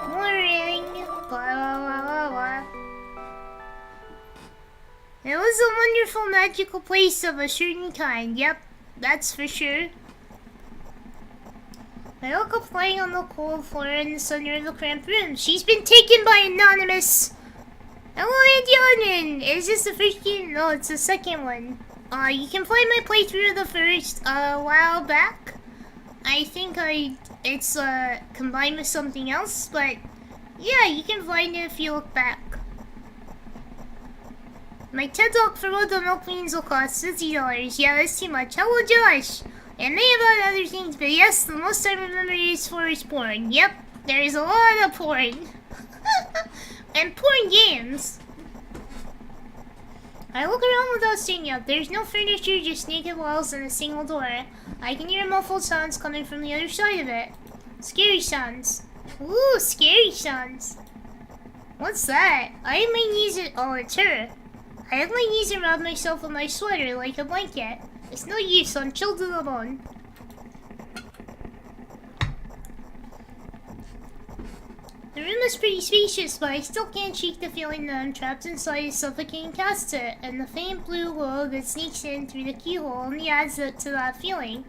Boring. Blah blah blah blah blah. It was a wonderful magical place of a certain kind, yep, that's for sure. I woke up lying on the cold floor in the center of the cramped room. She's been taken by Anonymous! Hello, Indian! Is this the first game? No, it's the second one. You can find my playthrough of the first a while back. I think it's combined with something else, but yeah, you can find it if you look back. My TED Talk for what the milk means will cost $50. Yeah, that's too much. Hello, Josh! And may about other things, but yes, the most I remember is for porn. Yep, there is a lot of porn. And porn games. I look around without seeing up. There's no furniture, just naked walls and a single door. I can hear muffled sounds coming from the other side of it. Scary sounds. Ooh, scary sounds. What's that? I have my knees oh, it's her. I have my knees and wrap myself with my sweater like a blanket. It's no use, I'm chilled to the bone. The room is pretty spacious, but I still can't shake the feeling that I'm trapped inside a suffocating casket, and the faint blue glow that sneaks in through the keyhole only adds to that feeling.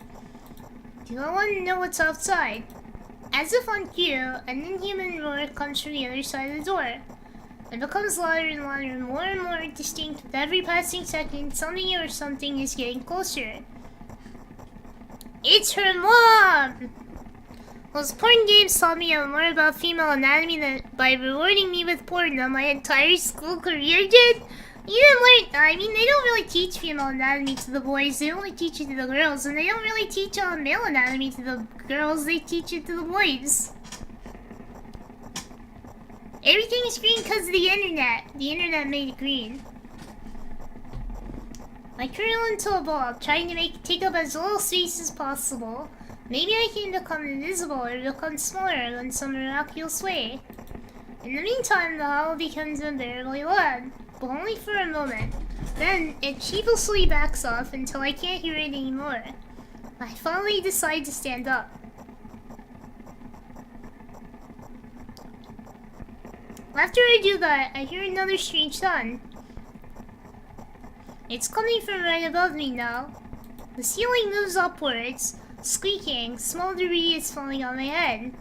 Do I want to know what's outside? As if on cue, an inhuman roar comes from the other side of the door. It becomes louder and louder, more and more distinct. With every passing second, something or something is getting closer. It's her mom! Those porn games taught me more about female anatomy than by rewarding me with porn than my entire school career did. You didn't learn, I mean, they don't really teach female anatomy to the boys, they only teach it to the girls, and they don't really teach male anatomy to the girls, they teach it to the boys. Everything is green because of the internet. The internet made it green. I curl into a ball, trying to take up as little space as possible. Maybe I can become invisible or become smaller in some miraculous way. In the meantime, the howl becomes unbearably loud, but only for a moment. Then, it sheepishly backs off until I can't hear it anymore. I finally decide to stand up. After I do that, I hear another strange sound. It's coming from right above me now. The ceiling moves upwards, squeaking. Small debris is falling on my head.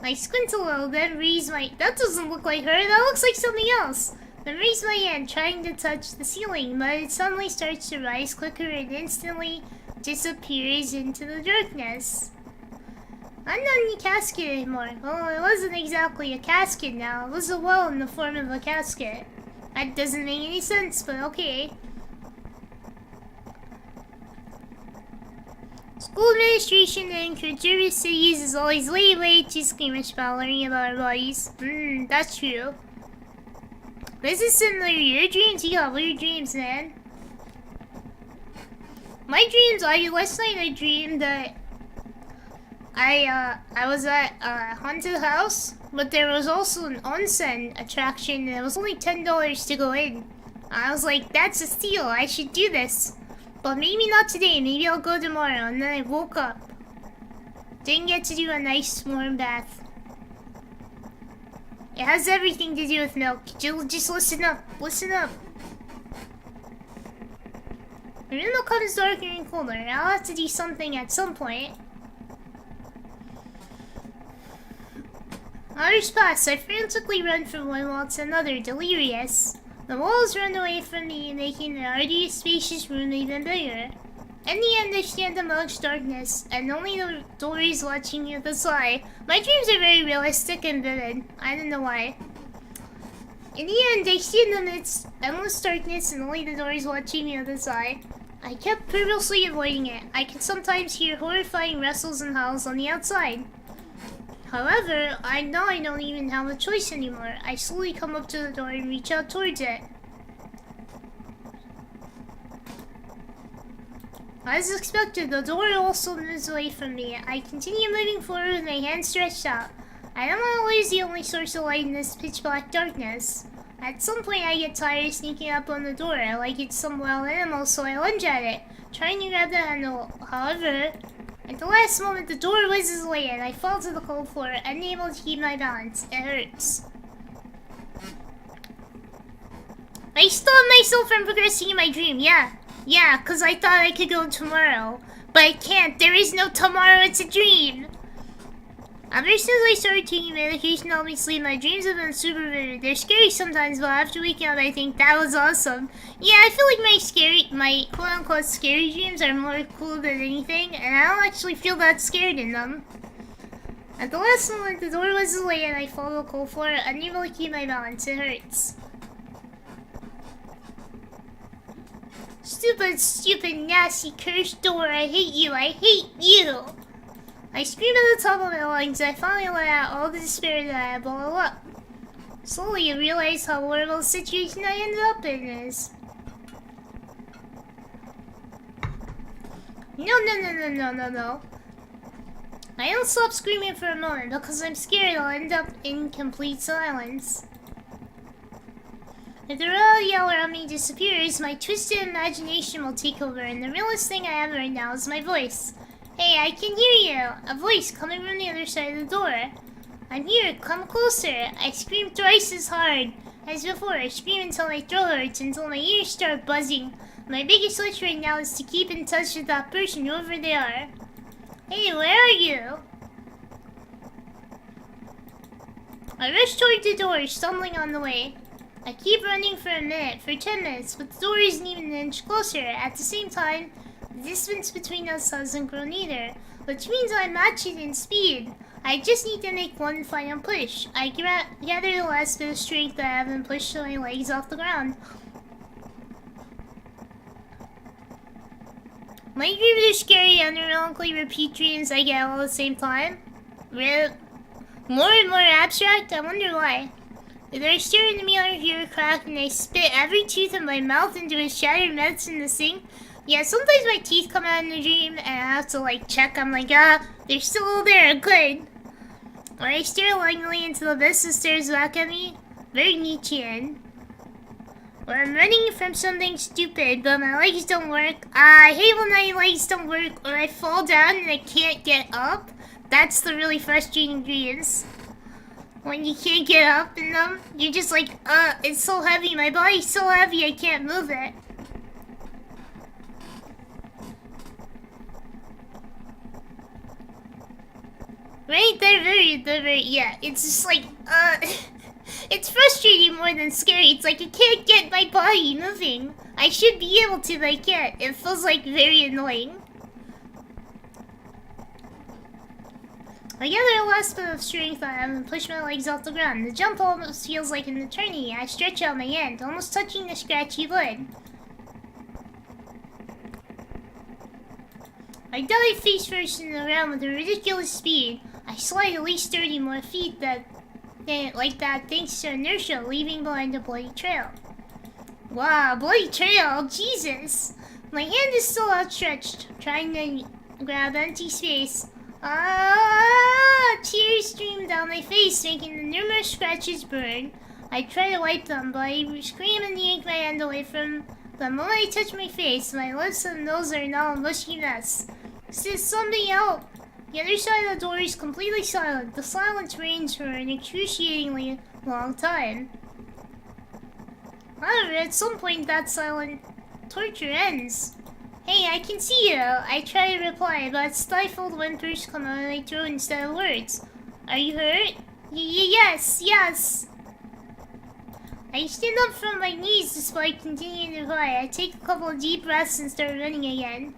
I squint a little, then raise my... That doesn't look like her, that looks like something else. Then raise my hand, trying to touch the ceiling, but it suddenly starts to rise quicker and instantly disappears into the darkness. I'm not in a casket anymore. Well, it wasn't exactly a casket now. It was a well in the form of a casket. That doesn't make any sense, but okay. School administration in conservative cities is always way too squeamish about learning about our bodies. That's true. This is similar to your dreams. You got weird dreams, man. My dreams, last night I dreamed that I was at a haunted house, but there was also an onsen attraction and it was only $10 to go in. I was like, that's a steal, I should do this. But maybe not today, maybe I'll go tomorrow. And then I woke up. Didn't get to do a nice warm bath. It has everything to do with milk. Just listen up, listen up. The room becomes darker and colder. I'll have to do something at some point. Hours pass. I frantically run from one wall to another, delirious. The walls run away from me, making the already spacious room even bigger. In the end, I stand amongst darkness, and only the door is watching me with a sigh. My dreams are very realistic and vivid. I don't know why. In the end, I stand amidst endless darkness, and only the door is watching me with a sigh. I kept purposely avoiding it. I can sometimes hear horrifying rustles and howls on the outside. However, I know I don't even have a choice anymore. I slowly come up to the door and reach out towards it. As expected, the door also moves away from me. I continue moving forward with my hand stretched out. I know my light is the only source of light in this pitch black darkness. At some point I get tired of sneaking up on the door, like it's some wild animal, so I lunge at it, trying to grab the handle. However, at the last moment the door whizzes away and I fall to the cold floor, unable to keep my balance. It hurts. I stopped myself from progressing in my dream, yeah, cause I thought I could go tomorrow. But I can't, there is no tomorrow, it's a dream! Ever since I started taking medication to help me sleep, my dreams have been super vivid. They're scary sometimes, but after waking up, I think that was awesome. Yeah, I feel like my quote-unquote scary dreams are more cool than anything, and I don't actually feel that scared in them. At the last moment, the door was away and I fall to the cold floor, unable to keep my balance. It hurts. Stupid, nasty, cursed door. I hate you! I scream at the top of my lungs. I finally let out all the despair that I had bottled up. Slowly, I realized how horrible the situation I ended up in is. No. I don't stop screaming for a moment because I'm scared I'll end up in complete silence. If the real yell around me disappears, my twisted imagination will take over, and the realest thing I have right now is my voice. Hey, I can hear you! A voice coming from the other side of the door. I'm here, come closer! I scream twice as hard as before. I scream until my throat hurts, until my ears start buzzing. My biggest wish right now is to keep in touch with that person, whoever they are. Hey, where are you? I rush toward the door, stumbling on the way. I keep running for a minute, for 10 minutes, but the door isn't even an inch closer. At the same time, the distance between us hasn't grown either, which means I match it in speed. I just need to make one final push. I gather the last bit of strength that I haven't pushed my legs off the ground. My dreams are scary and ironically repeat dreams I get all at the same time. More and more abstract, I wonder why. They're staring at me out of here crack and I spit every tooth in my mouth into a shattered mess in the sink. Yeah, sometimes my teeth come out in the dream and I have to like check. I'm like, they're still there, good. Or I stare longingly into the abyss that stares back at me. Very Nietzschean. Or I'm running from something stupid, but my legs don't work. I hate when my legs don't work, or I fall down and I can't get up. That's the really frustrating dreams. When you can't get up in them, you're just like, it's so heavy, my body's so heavy I can't move it. Right, yeah, it's just like, it's frustrating more than scary. It's like I can't get my body moving. I should be able to, but I can't. It feels like very annoying. I gather a last bit of strength and push my legs off the ground. The jump almost feels like an eternity. I stretch out my hand, almost touching the scratchy wood. I dive face first in the ground with a ridiculous speed. I slide at least 30 more feet like that thanks to inertia, leaving behind a bloody trail. Wow, bloody trail, Jesus! My hand is still outstretched, trying to grab empty space. Tears stream down my face, making the numerous scratches burn. I try to wipe them, but I scream and yank my hand away from the moment I touch my face. My lips and nose are now a mushy mess. Says something out. The other side of the door is completely silent. The silence reigns for an excruciatingly long time. However, at some point that silent torture ends. Hey, I can see you! I try to reply, but stifled whimpers come out of my throat instead of words. Are you hurt? Yes! I stand up from my knees despite continuing to cry. I take a couple of deep breaths and start running again.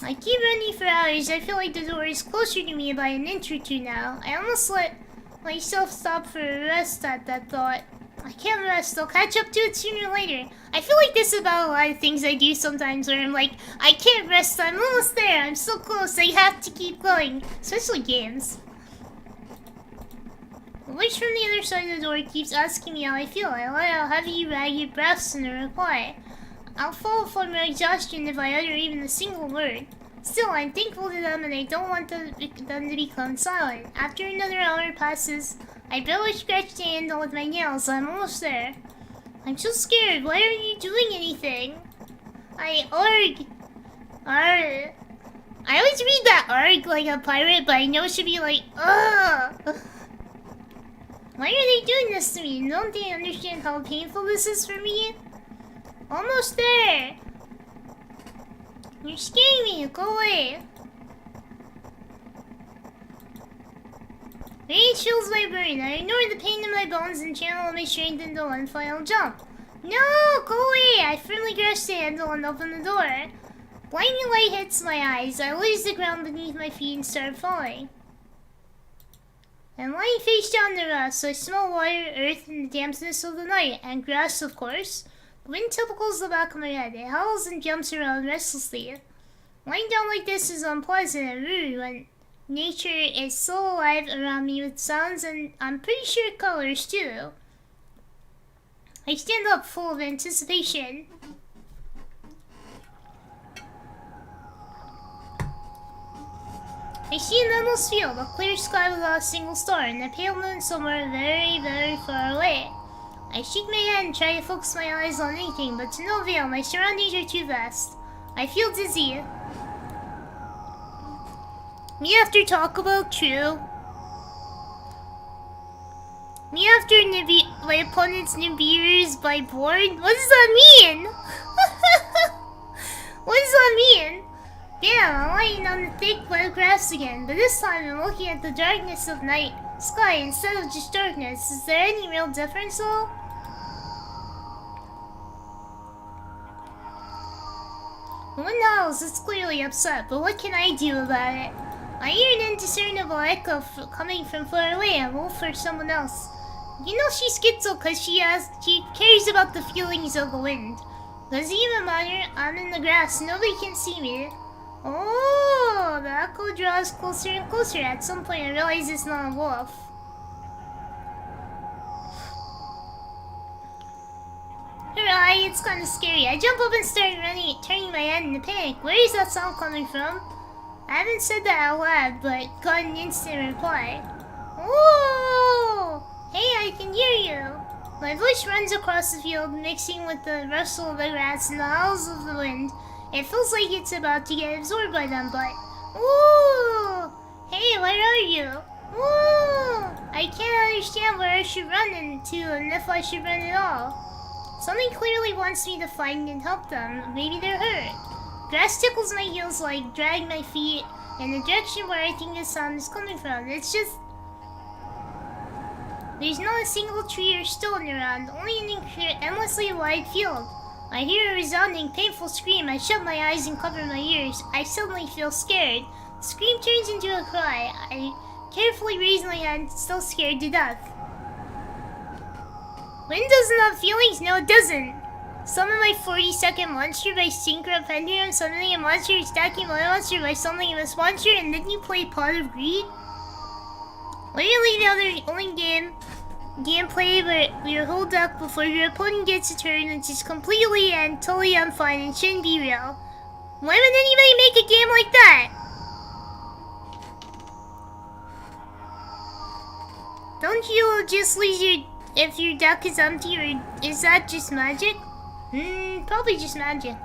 I keep running for hours. I feel like the door is closer to me by an inch or two now. I almost let myself stop for a rest at that thought. I can't rest. I'll catch up to it sooner or later. I feel like this about a lot of things I do sometimes where I'm like, I can't rest. I'm almost there. I'm so close. I have to keep going. Especially games. The voice from the other side of the door keeps asking me how I feel. I let out heavy, ragged breaths in a reply. I'll fall from exhaustion if I utter even a single word. Still, I'm thankful to them and I don't want them to become silent. After another hour passes, I barely scratch the handle with my nails. I'm almost there. I'm so scared. Why aren't you doing anything? I always read that arg like a pirate, but I know it should be like, ugh. Why are they doing this to me? Don't they understand how painful this is for me? Almost there. You're scaring me. Go away. Rage chills my brain. I ignore the pain in my bones and channel my strength into one final jump. No! Go away! I firmly grasp the handle and open the door. Blinding light hits my eyes. I lose the ground beneath my feet and start falling. I'm lying face down the rust. I smell water, earth, and the dampness of the night. And grass, of course. The wind tickles the back of my head. It howls and jumps around restlessly. Lying down like this is unpleasant and rude when nature is so alive around me with sounds and I'm pretty sure colors too. I stand up full of anticipation. I see an endless field, a clear sky without a single star, and a pale moon somewhere very, very far away. I shake my head and try to focus my eyes on anything, but to no avail. My surroundings are too vast. I feel dizzy. Me after talk about true. Me after my opponent's Nibiru's by board? What does that mean? What does that mean? Damn, I'm lying on the thick wet grass again, but this time I'm looking at the darkness of night sky instead of just darkness. Is there any real difference though? The wind howls. It's clearly upset, but what can I do about it? I hear an indiscernible echo coming from far away. A wolf or someone else. You know she's schizo because she cares about the feelings of the wind. Does it even matter? I'm in the grass. Nobody can see me. Oh, the echo draws closer and closer. At some point I realize it's not a wolf. Hooray, it's kind of scary. I jump up and start running, turning my head in a panic. Where is that sound coming from? I haven't said that out loud, but got an instant reply. Oh! Hey, I can hear you! My voice runs across the field, mixing with the rustle of the grass and the howls of the wind. It feels like it's about to get absorbed by them, but... Ooh! Hey, where are you? Ooh! I can't understand where I should run into and if I should run at all. Something clearly wants me to find and help them. Maybe they're hurt. Grass tickles my heels like drag my feet in the direction where I think the sound is coming from. It's just... There's not a single tree or stone around, only an endlessly wide field. I hear a resounding, painful scream. I shut my eyes and cover my ears. I suddenly feel scared. The scream turns into a cry. I carefully raise my hand, still scared to death. Wind doesn't have feelings? No, it doesn't. Summon my 40-second monster by Synchro Pendulum, summoning a monster, stacking my monster by summoning this monster, and then you play Pot of Greed? Literally the only gameplay where your whole deck before your opponent gets a turn, which is completely and totally unfine and shouldn't be real. Why would anybody make a game like that? Don't you just lose if your deck is empty, or is that just magic? Probably just magic.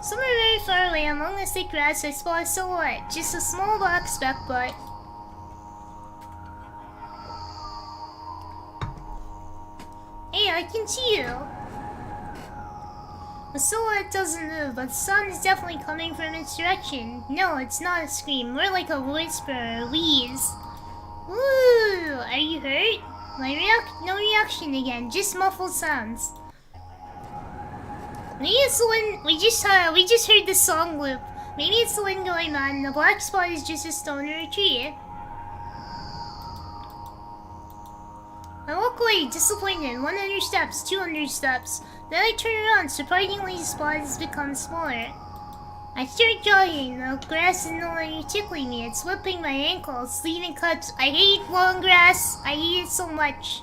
Somewhere very far away among the thick grass I spot a silhouette, just a small black speck, but... Hey, I can see you! The silhouette doesn't move, but the sound is definitely coming from its direction. No, it's not a scream, more like a whisper or a wheeze. Ooh, are you hurt? No reaction again, just muffled sounds. Maybe it's the wind. We just heard the song loop. Maybe it's the wind going on, and the black spot is just a stone or a tree. I walk away, disappointed. 100 steps, 200 steps. Then I turn around. Surprisingly, the spot has become smaller. I start jogging. The grass is no longer tickling me. It's whipping my ankles, leaving cuts. I hate long grass. I hate it so much.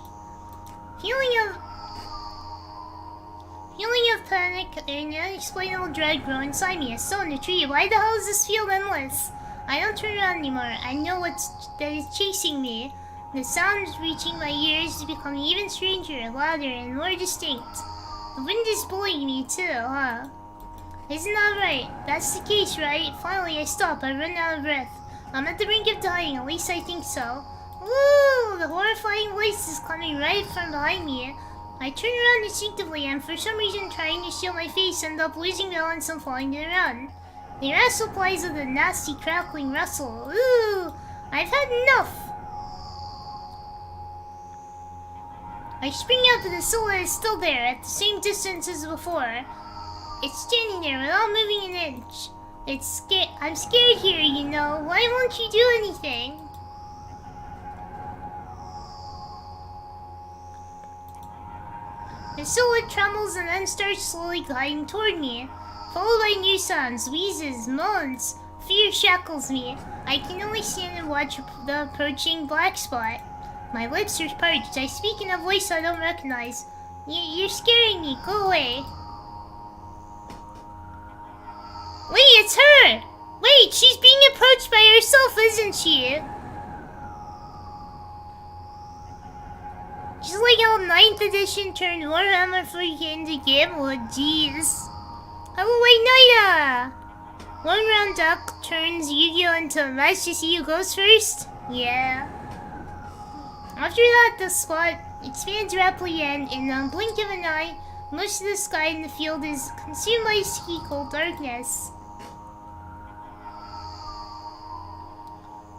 Feeling of panic and unexplainable dread grow inside me. A stone, a tree. Why the hell is this field endless? I don't turn around anymore. I know that is chasing me. The sounds reaching my ears is becoming even stranger, louder, and more distinct. The wind is blowing me too, huh? Isn't that right? That's the case, right? Finally, I stop. I run out of breath. I'm at the brink of dying. At least I think so. Woo! The horrifying voice is coming right from behind me. I turn around instinctively and for some reason trying to shield my face end up losing balance and falling to the ground. The grass replies with a nasty crackling rustle. Ooh! I've had enough! I spring up and the silhouette is still there at the same distance as before. It's standing there without moving an inch. I'm scared here, you know. Why won't you do anything? The silhouette trembles and then starts slowly gliding toward me, followed by new sounds, wheezes, moans. Fear shackles me. I can only stand and watch the approaching black spot. My lips are parched. I speak in a voice I don't recognize. You're scaring me. Go away. Wait, it's her! Wait, she's being approached by herself, isn't she? She's like how 9th edition turned Warhammer 40k into game mode, jeez. Hello, Ignita! One round duck turns Yu-Gi-Oh into a match to see who goes first? Yeah. After that, the spot expands rapidly and in the blink of an eye, most of the sky in the field is consumed by sticky cold darkness.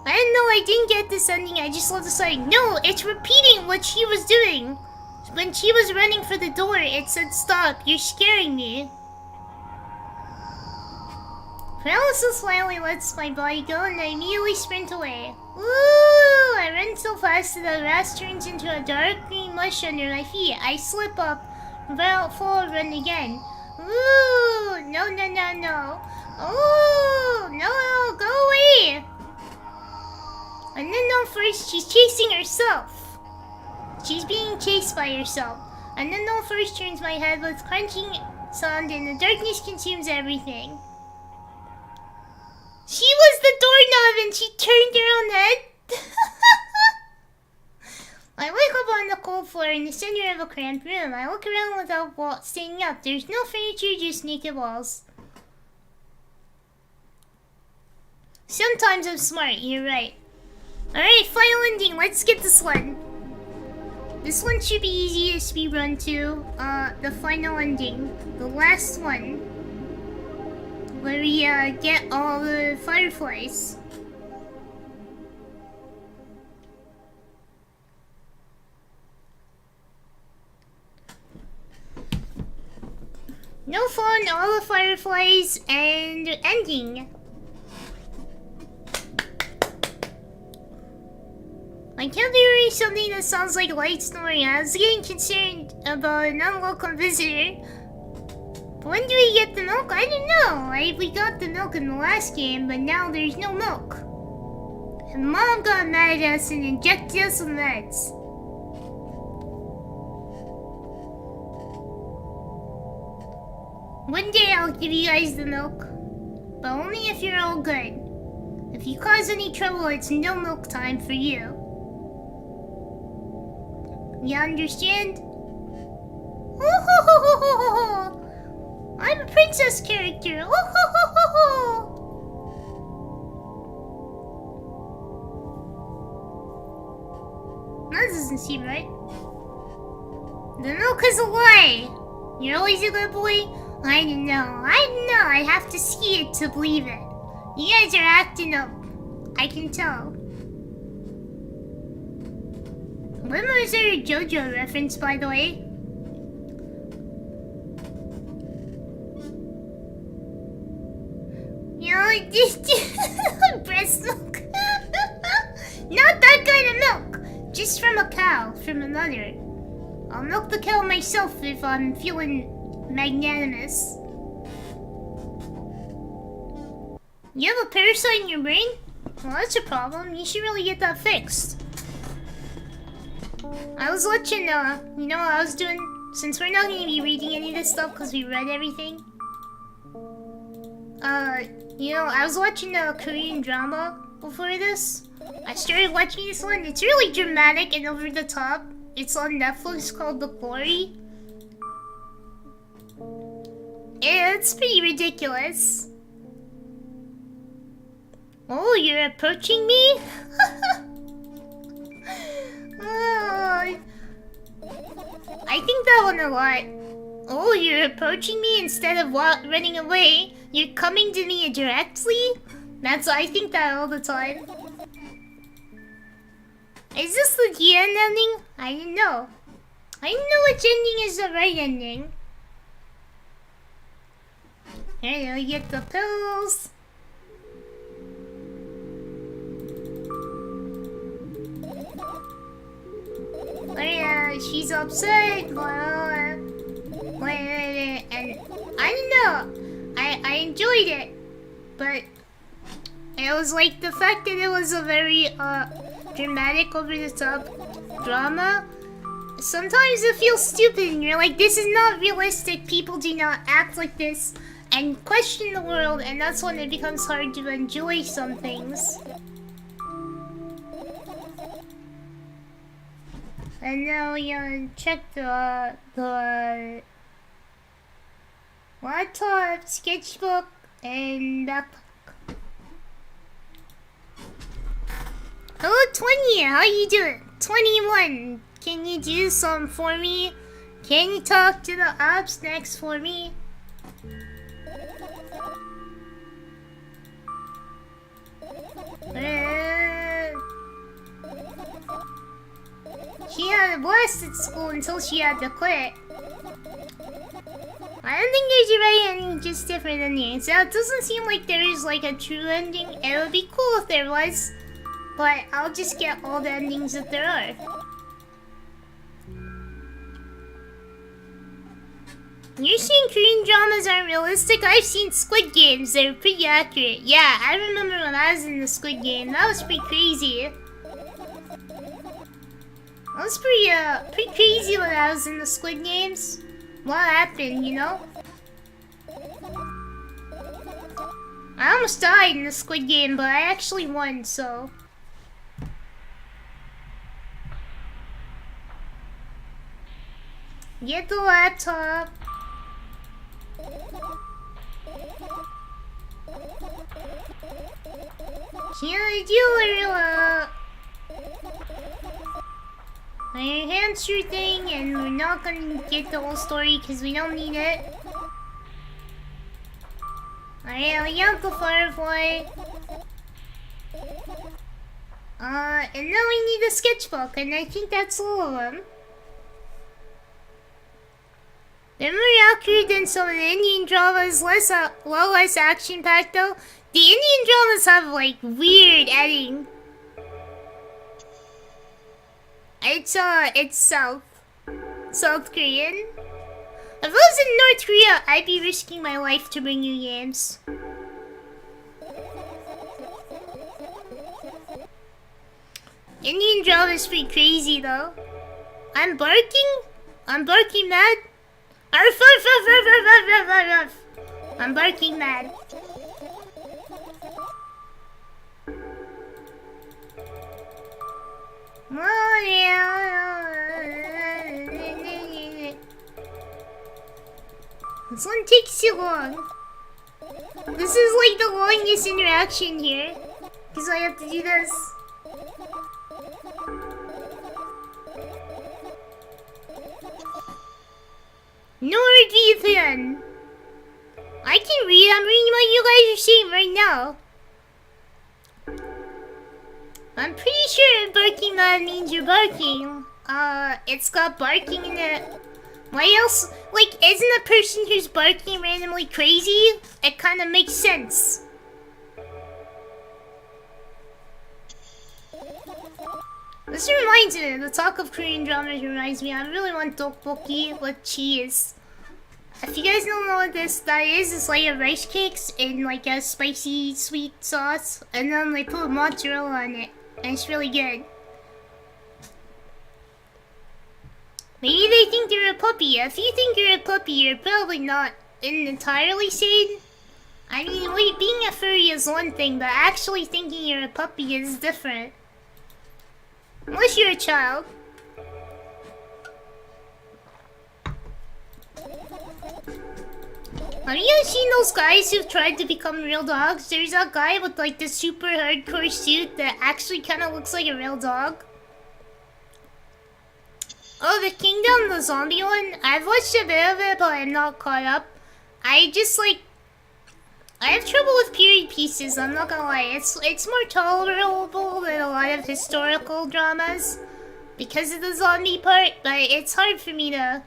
I didn't know I didn't get this ending, I just love the sight. No, it's repeating what she was doing. When she was running for the door, it said stop, you're scaring me. Paralysis finally lets my body go and I immediately sprint away. Woo! I run so fast that the grass turns into a dark green mush under my feet. I slip up, fall, run again. Woo! No, no, no, no. Oh, no, go away! And then no, first she's chasing herself. She's being chased by herself. And then no, first turns my head with crunching sound and the darkness consumes everything. She was the doorknob and she turned her own head? I wake up on the cold floor in the center of a cramped room. I look around without standing up. There's no furniture, just naked walls. Sometimes I'm smart, you're right. Alright, final ending, let's get this one. This one should be easy to speedrun too. The final ending. The last one. where we get all the fireflies. No fun, all the fireflies, and ending. I can't read something that sounds like a light story. I was getting concerned about an unwelcome visitor. But when do we get the milk? I don't know. We got the milk in the last game, but now there's no milk. And Mom got mad at us and injected us with meds. One day I'll give you guys the milk, but only if you're all good. If you cause any trouble, it's no milk time for you. You understand? Oh ho ho ho ho ho ho! I'm a princess character. Oh ho ho ho ho! That doesn't seem right. The milk is a lie. You're always a good boy. I don't know. I have to see it to believe it. You guys are acting up. I can tell. When was there a JoJo reference, by the way? You know, just breast milk. Not that kind of milk. Just from a cow, from another. I'll milk the cow myself if I'm feeling magnanimous. You have a parasite in your brain? Well, that's a problem. You should really get that fixed. I was watching, you know what I was doing? Since we're not going to be reading any of this stuff because we read everything. You know, I was watching a Korean drama before this. I started watching this one. It's really dramatic and over the top. It's on Netflix called The Glory. Yeah, it's pretty ridiculous. Oh, you're approaching me? I think that one a lot. Oh, you're approaching me instead of running away. You're coming to me directly? I think that all the time. Is this the end ending? I don't know. I don't know which ending is the right ending. Here we get the pills. Oh yeah, she's upset. And I don't know. I enjoyed it, but it was like the fact that it was a very dramatic, over the top drama. Sometimes it feels stupid, and you're like, this is not realistic. People do not act like this, and question the world, and that's when it becomes hard to enjoy some things. And now you check the laptop, sketchbook, and backpack. Hello, 20. How you doing? 21. Can you do some for me? Can you talk to the apps next for me? She had a blast at school until she had to quit. I don't think there's a right ending, just different endings. So it doesn't seem like there is like a true ending. It would be cool if there was, but I'll just get all the endings that there are. You're saying Korean dramas aren't realistic? I've seen Squid Games, they're pretty accurate. Yeah, I remember when I was in the Squid Game, that was pretty crazy. That was pretty crazy when I was in the Squid Games. What happened, you know? I almost died in the Squid Game, but I actually won, so... Get the laptop. Can I my hamster thing, and we're not gonna get the whole story because we don't need it. Alright, I got the firefly. And now we need a sketchbook, and I think that's all of them. They're more accurate than some of the Indian dramas, less action-packed though. The Indian dramas have like weird editing. It's South Korean. If I was in North Korea, I'd be risking my life to bring you games. Indian drama is pretty crazy though. I'm barking mad. Arf, arf, arf, arf, arf, arf, arf, arf. I'm barking mad. This one takes too long. This is like the longest interaction here. Because I have to do this. NordVPN. I can read. I'm reading what you guys are saying right now. I'm pretty sure barking mad means you're barking. It's got barking in it. Why else? Like, isn't a person who's barking randomly crazy? It kind of makes sense. This reminds me, the talk of Korean dramas reminds me, I really want tteokbokki with cheese. If you guys don't know what that is, it's like a rice cakes in like a spicy sweet sauce, and then they put mozzarella on it, and it's really good. Maybe they think you're a puppy. If you think you're a puppy, you're probably not entirely sane. I mean, wait, being a furry is one thing, but actually thinking you're a puppy is different. Unless you're a child. Have you guys seen those guys who've tried to become real dogs? There's that guy with like the super hardcore suit that actually kind of looks like a real dog. Oh, the Kingdom, the zombie one? I've watched a bit of it, but I'm not caught up. I have trouble with period pieces, I'm not gonna lie. It's more tolerable than a lot of historical dramas because of the zombie part, but it's hard for me to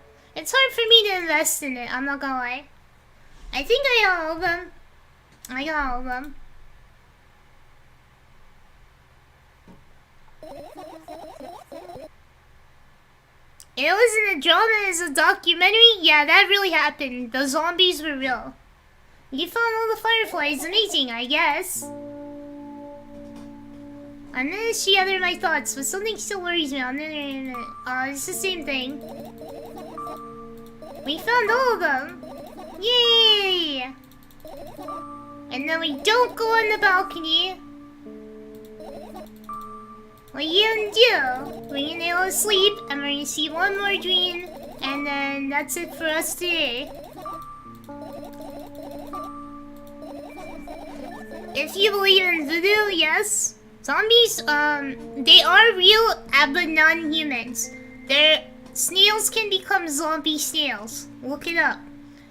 invest in it, I'm not gonna lie. I think I got all of them. I got all of them. It wasn't a drama, it's a documentary? Yeah, that really happened. The zombies were real. You found all the fireflies, amazing, I guess. I'm gonna gather my thoughts, but something still worries me on the internet. It's the same thing. We found all of them. Yay! And then we don't go on the balcony. What you gonna do? We're gonna go to sleep, and we're gonna see one more dream, and then that's it for us today. If you believe in voodoo, yes. Zombies, they are real, but non-humans. Snails can become zombie snails. Look it up.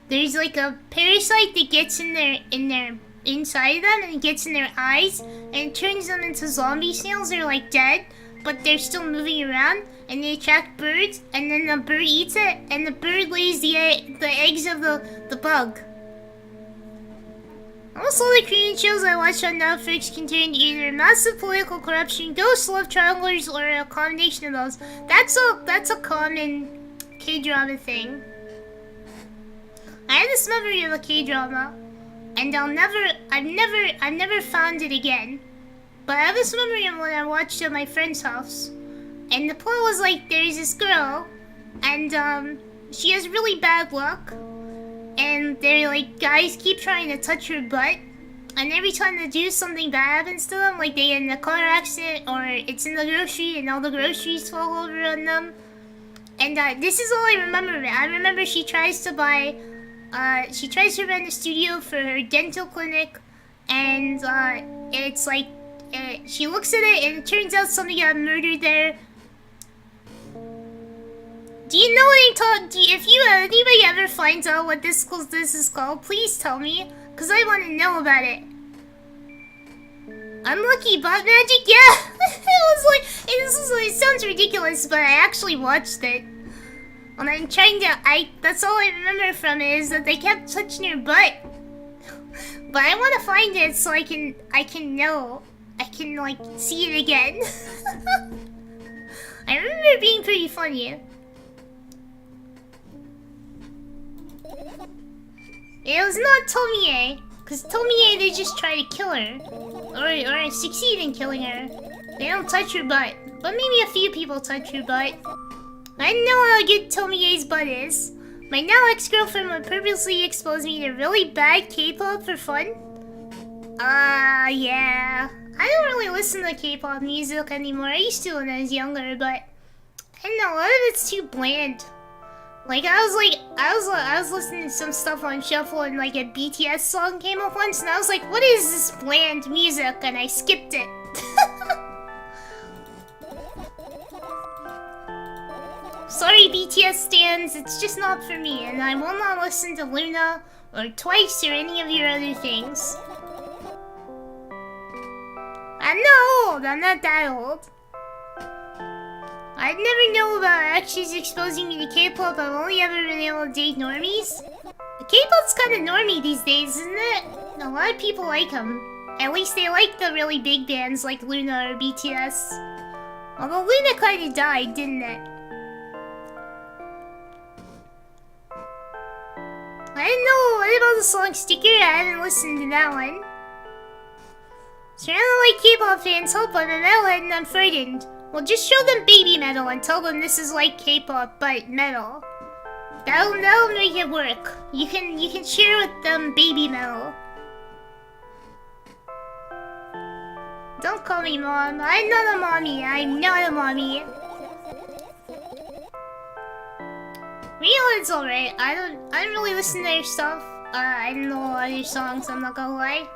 There's like a parasite that gets inside of them and gets in their eyes and turns them into zombie snails. They're like dead, but they're still moving around, and they attract birds, and then the bird eats it, and the bird lays the eggs of the bug. Almost all the Korean shows I watch on Netflix contain either massive political corruption, ghost love triangles, or a combination of those. That's a common K-drama thing. I had this memory of a K-drama, and I've never found it again. But I have this memory of when I watched it at my friend's house, and the plot was like there's this girl, and she has really bad luck. And they're like, guys keep trying to touch her butt, and every time they do, something bad happens to them. Like they get in a car accident, or it's in the grocery and all the groceries fall over on them. And this is all I remember of it. I remember she tries to rent a studio for her dental clinic, and it's like, she looks at it and it turns out somebody got murdered there. Do you know what I'm talking? If anybody ever finds out what this is called, please tell me. Because I want to know about it. Unlucky bot magic? Yeah! It sounds ridiculous, but I actually watched it. And I'm trying to, that's all I remember from it, is that they kept touching her butt. But I want to find it so I can know. I can, like, see it again. I remember it being pretty funny. It was not Tomie, because Tomie, they just try to kill her. Or succeed in killing her. They don't touch her butt. But maybe a few people touch her butt. I know how good Tomie's butt is. My now ex-girlfriend would purposely expose me to really bad K-pop for fun. Yeah. I don't really listen to K-pop music anymore. I used to when I was younger, but I don't know, a lot of it's too bland. Like, I was listening to some stuff on shuffle and like a BTS song came up once and I was like, what is this bland music? And I skipped it. Sorry BTS stans, it's just not for me and I will not listen to Luna or Twice or any of your other things. I'm not old, I'm not that old. I'd never know about actors exposing me to K-pop. I've only ever been able to date normies. K-pop's kind of normie these days, isn't it? A lot of people like them. At least they like the really big bands like Luna or BTS. Although Luna kind of died, didn't it? I didn't know. What about the song Sticker? I haven't listened to that one. Surrounded like K-pop fans, hope I'm a metalhead and I'm frightened. Well, just show them baby metal and tell them this is like K-pop, but metal. That'll make it work. You can share with them baby metal. Don't call me mom. I'm not a mommy. I'm not a mommy. Radiohead's alright. I don't really listen to their stuff. I don't know a lot of their songs. I'm not gonna lie.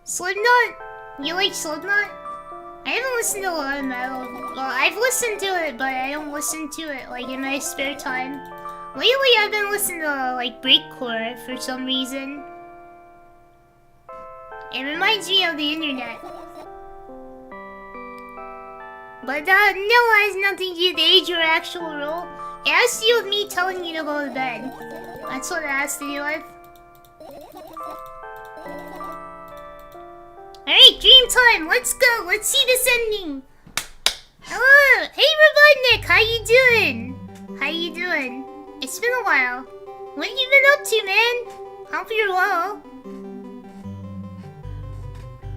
Slipknot? You like Slipknot? I haven't listened to a lot of metal. Well, I've listened to it, but I don't listen to it like in my spare time. Lately, I've been listening to like breakcore for some reason. It reminds me of the internet. But no, it has nothing to do with age or actual role. It has to do with me telling you to go to bed. That's what it has to do with. Alright, dream time! Let's go! Let's see this ending! Hello! Hey Robotnik! How you doing? How you doing? It's been a while. What have you been up to, man? Hope you're well.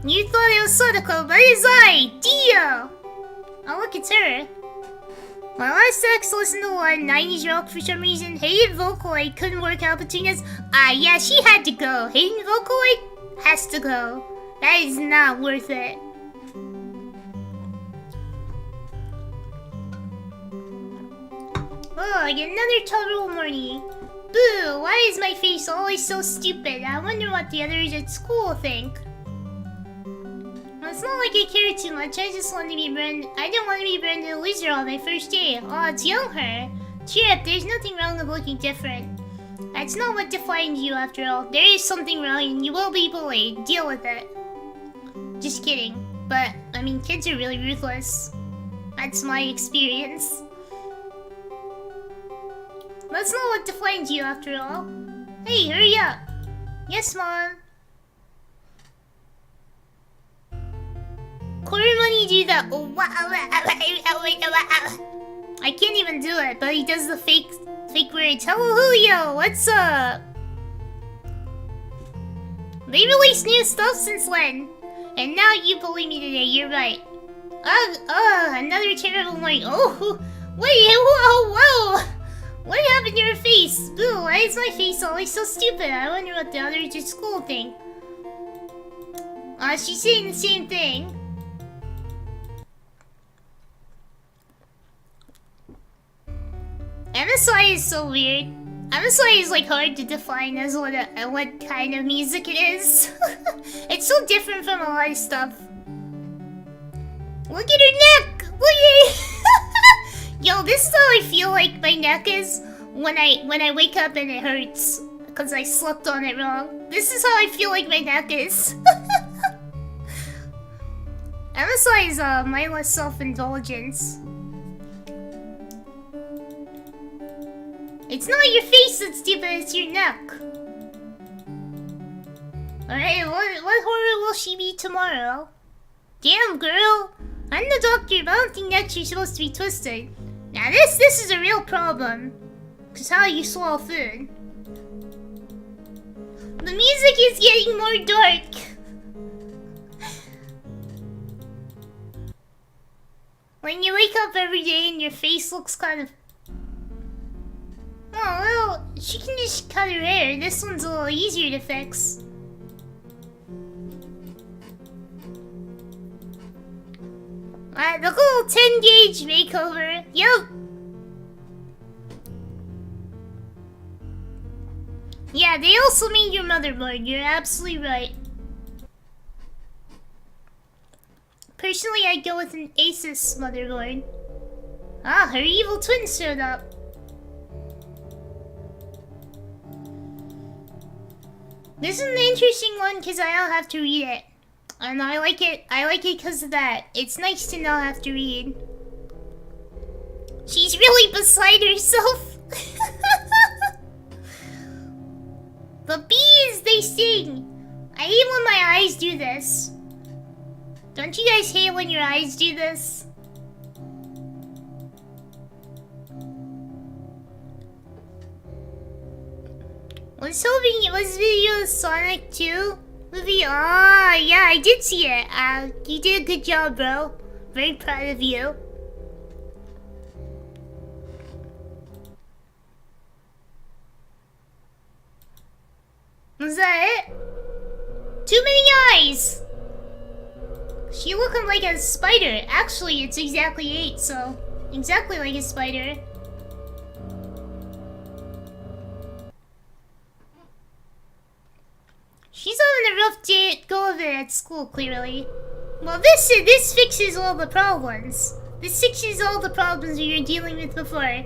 You thought it was Sodoko, but it's I! Dio! Oh look, it's her. My last ex listened to one 90s rock for some reason. Hated Vocaloid, couldn't work out between us. Yeah, she had to go. Hating Vocaloid has to go. That is not worth it. Oh, I get another total morning. Boo, why is my face always so stupid? I wonder what the others at school think. Well, it's not like I care too much. I just want to be burned. I don't want to be burned to a loser on my first day. Oh, it's young her. Cheer up, there's nothing wrong with looking different. That's not what defines you after all. There is something wrong and you will be bullied. Deal with it. Just kidding. But, I mean, kids are really ruthless. That's my experience. That's not what defines you after all. Hey, hurry up. Yes, Mom. Quarter money do that. I can't even do it, but he does the fake words. Hello, Julio. What's up? They released new stuff since when? And now you bully me today, you're right. Another terrible morning. Oh, wait, whoa. What happened to your face? Boo, why is my face always so stupid? I wonder what the others at school think. She's saying the same thing. MSI is so weird. MSI is like hard to define as what kind of music it is. It's so different from a lot of stuff. Look at her neck! Look at Yo, this is how I feel like my neck is when I wake up and it hurts because I slept on it wrong. This is how I feel like my neck is. MSI is mindless self-indulgence. It's not your face that's stupid, it's your neck. Alright, what horror will she be tomorrow? Damn, girl! I'm the doctor, but I don't think necks are supposed to be twisted. Now this is a real problem. Cause how you swallow food. The music is getting more dark. When you wake up every day and your face looks kind of... Oh, well, she can just cut her hair. This one's a little easier to fix. Alright, the little 10 gauge makeover. Yup. Yeah, they also made your motherboard. You're absolutely right. Personally, I'd go with an Asus motherboard. Ah, her evil twin showed up. This is an interesting one because I don't have to read it. And I like it because of that. It's nice to not have to read. She's really beside herself. The bees, they sing. I hate when my eyes do this. Don't you guys hate when your eyes do this? Was hoping it was video Sonic 2 movie. Ah, yeah, I did see it. You did a good job, bro. Very proud of you. Was that it? Too many eyes! She looking like a spider. Actually, it's exactly 8, so... Exactly like a spider. She's having a rough go of it at school, clearly. Well, this fixes all the problems. This fixes all the problems we were dealing with before.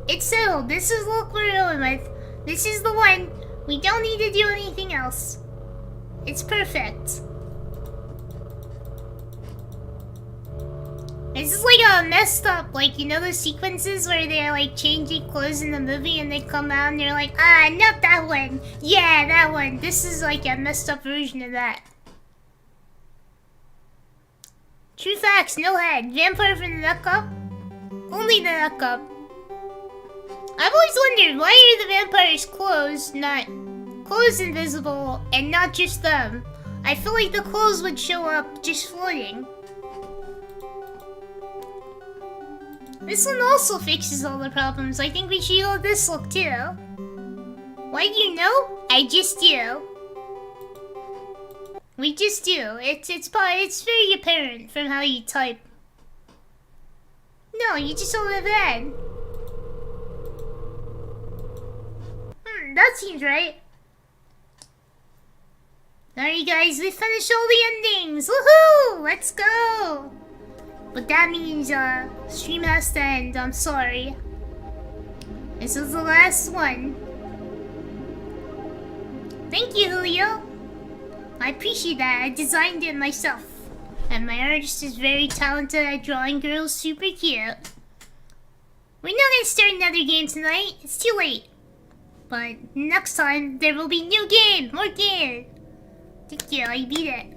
It's settled. This is the look we're going with. This is the one. We don't need to do anything else. It's perfect. This is like a messed up, like, you know those sequences where they're like changing clothes in the movie and they come out and they're like, ah, not that one. Yeah, that one. This is like a messed up version of that. True facts, no head. Vampire from the neck up? Only the neck up. I've always wondered, why are the vampires' clothes invisible and not just them? I feel like the clothes would show up just floating. This one also fixes all the problems. I think we should go with this look too. Why do you know? I just do. We just do. It's very apparent from how you type. No, you just don't have that. That seems right. Alright guys, we finished all the endings! Woohoo! Let's go! But that means, stream has to end. I'm sorry. This is the last one. Thank you, Julio. I appreciate that. I designed it myself. And my artist is very talented at drawing girls super cute. We're not gonna start another game tonight. It's too late. But next time, there will be new game. More game. Thank you. I beat it.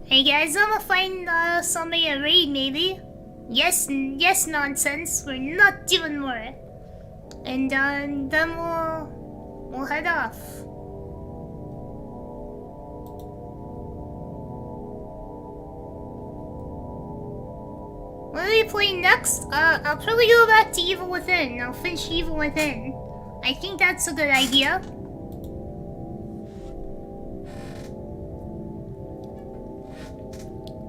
Hey guys, I'm gonna find somebody a raid maybe. Yes, nonsense. We're not doing more. And then we'll head off. What are we playing next? I'll probably go back to Evil Within. I'll finish Evil Within. I think that's a good idea.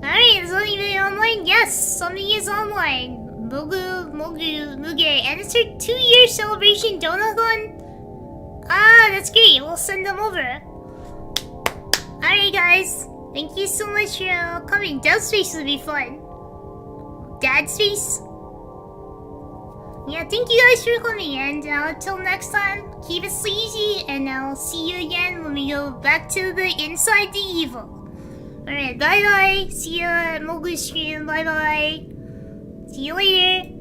Alright, is anybody online? Yes, somebody is online. Muge. And it's her 2-year celebration donathon? Ah, that's great. We'll send them over. Alright, guys. Thank you so much for coming. Dead Space will be fun. Dad Space? Yeah, thank you guys for coming, and until next time, keep it sleazy, and I'll see you again when we go back to the inside the evil. Alright, bye bye. See you at Mogu stream. Bye bye. See you later.